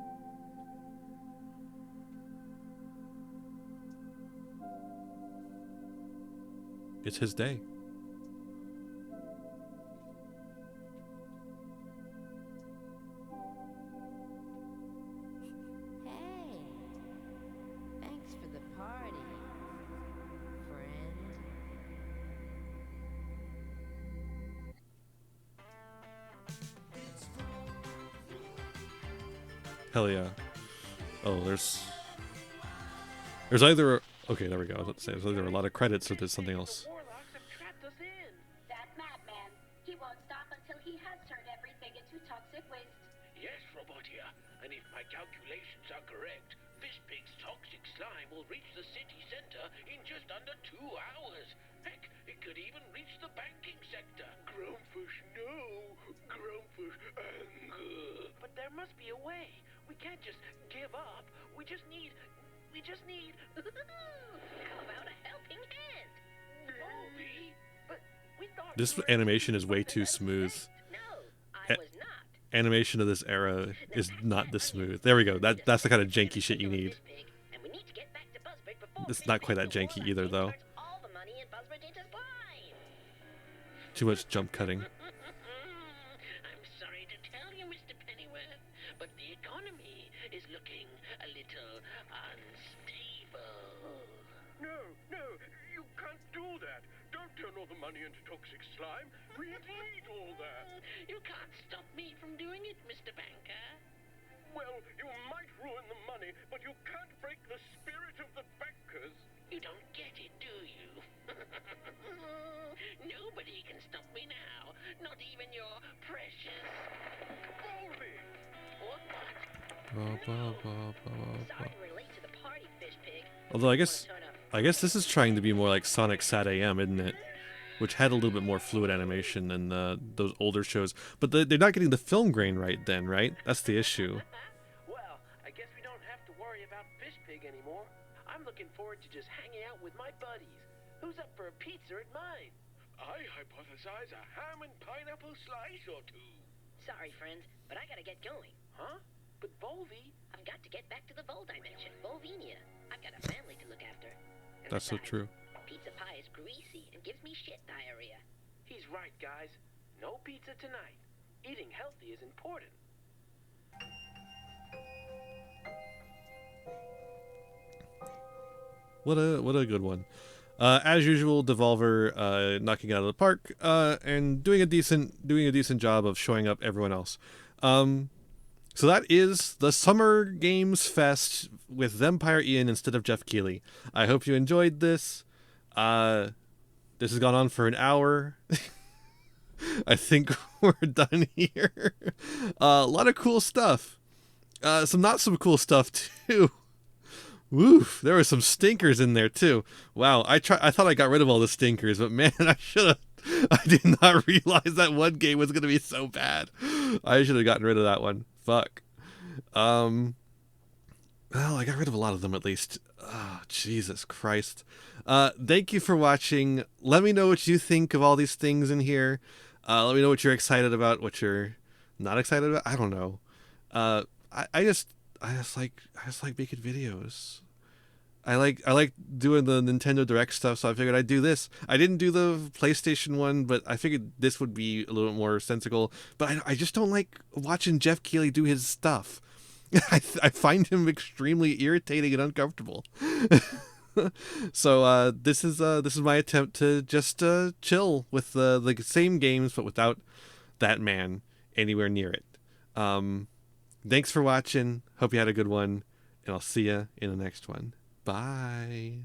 It's his day. Hey, thanks for the party, friend. Hell yeah. Oh, there's either... Okay, there we go. I was about to say, there's either a lot of credits or there's something else. That madman. He won't stop until he has turned everything into toxic waste. Yes, Robotia, and if my calculations are correct, Fishpig's toxic slime will reach the city center in just under 2 hours. Heck, it could even reach the banking sector. Groundfish, no. Groundfish, anger. But there must be a way. We can't just give up. We just need... How about a helping hand? Movie? But we thought... This animation is way too smooth. Animation of this era is not this smooth. There we go. That's the kind of janky shit you need. It's not quite that janky either, though. Too much jump cutting. I'm sorry to tell you, Mr. Pennyworth, but the economy is looking a little unstable. No, you can't do that. Don't turn all the money into toxic slime. We need all that. You can't stop me from doing it, Mr. Banker. Well, you might ruin the money, but you can't break the spirit of the bankers. You don't get it, do you? Nobody can stop me now. Not even your precious... Volvi! What? Sorry we're late to the party, Fishpig. Although I guess this is trying to be more like Sonic Sat AM, isn't it? Which had a little bit more fluid animation than those older shows. But they're not getting the film grain right then, right? That's the issue. Well, I guess we don't have to worry about Fishpig anymore. I'm looking forward to just hanging out with my buddies. Who's up for a pizza at mine? I hypothesize a ham and pineapple slice or two. Sorry, friends, but I gotta get going. Huh? But Volvi... I've got to get back to the Vol dimension, Volvinia. I've got a family to look after. And That's so besides, true. Pizza pie is greasy and gives me shit diarrhea. He's right, guys. No pizza tonight. Eating healthy is important. What a good one. As usual, Devolver knocking it out of the park and doing a decent job of showing up everyone else. So that is the Summer Games Fest with Vampire Ian instead of Geoff Keighley. I hope you enjoyed this. This has gone on for an hour. I think we're done here. A lot of cool stuff. Some not so cool stuff too. Woof, there were some stinkers in there too. Wow, I thought I got rid of all the stinkers, but man, I did not realize that one game was gonna be so bad. I should have gotten rid of that one. Fuck. Well, I got rid of a lot of them at least. Oh, Jesus Christ. Thank you for watching. Let me know what you think of all these things in here. Let me know what you're excited about, what you're not excited about. I don't know. I just like making videos. I like doing the Nintendo Direct stuff, so I figured I'd do this. I didn't do the PlayStation one, but I figured this would be a little bit more sensical. But I just don't like watching Geoff Keighley do his stuff. I find him extremely irritating and uncomfortable. So this is my attempt to just chill with the same games, but without that man anywhere near it. Thanks for watching. Hope you had a good one, and I'll see you in the next one. Bye.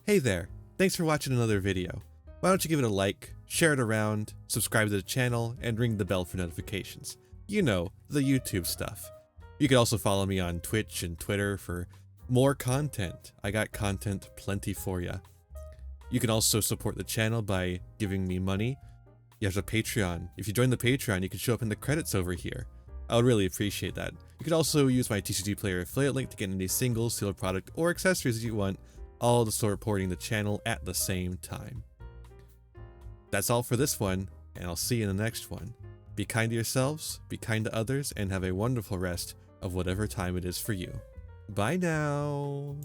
Hey there. Thanks for watching another video. Why don't you give it a like, share it around, subscribe to the channel, and ring the bell for notifications. You know, the YouTube stuff. You can also follow me on Twitch and Twitter for more content. I got content plenty for ya. You can also support the channel by giving me money. There's a Patreon. If you join the Patreon, you can show up in the credits over here. I would really appreciate that. You could also use my TCG Player affiliate link to get any singles, sealed product, or accessories you want, all to supporting the channel at the same time. That's all for this one, and I'll see you in the next one. Be kind to yourselves, be kind to others, and have a wonderful rest of whatever time it is for you. Bye now!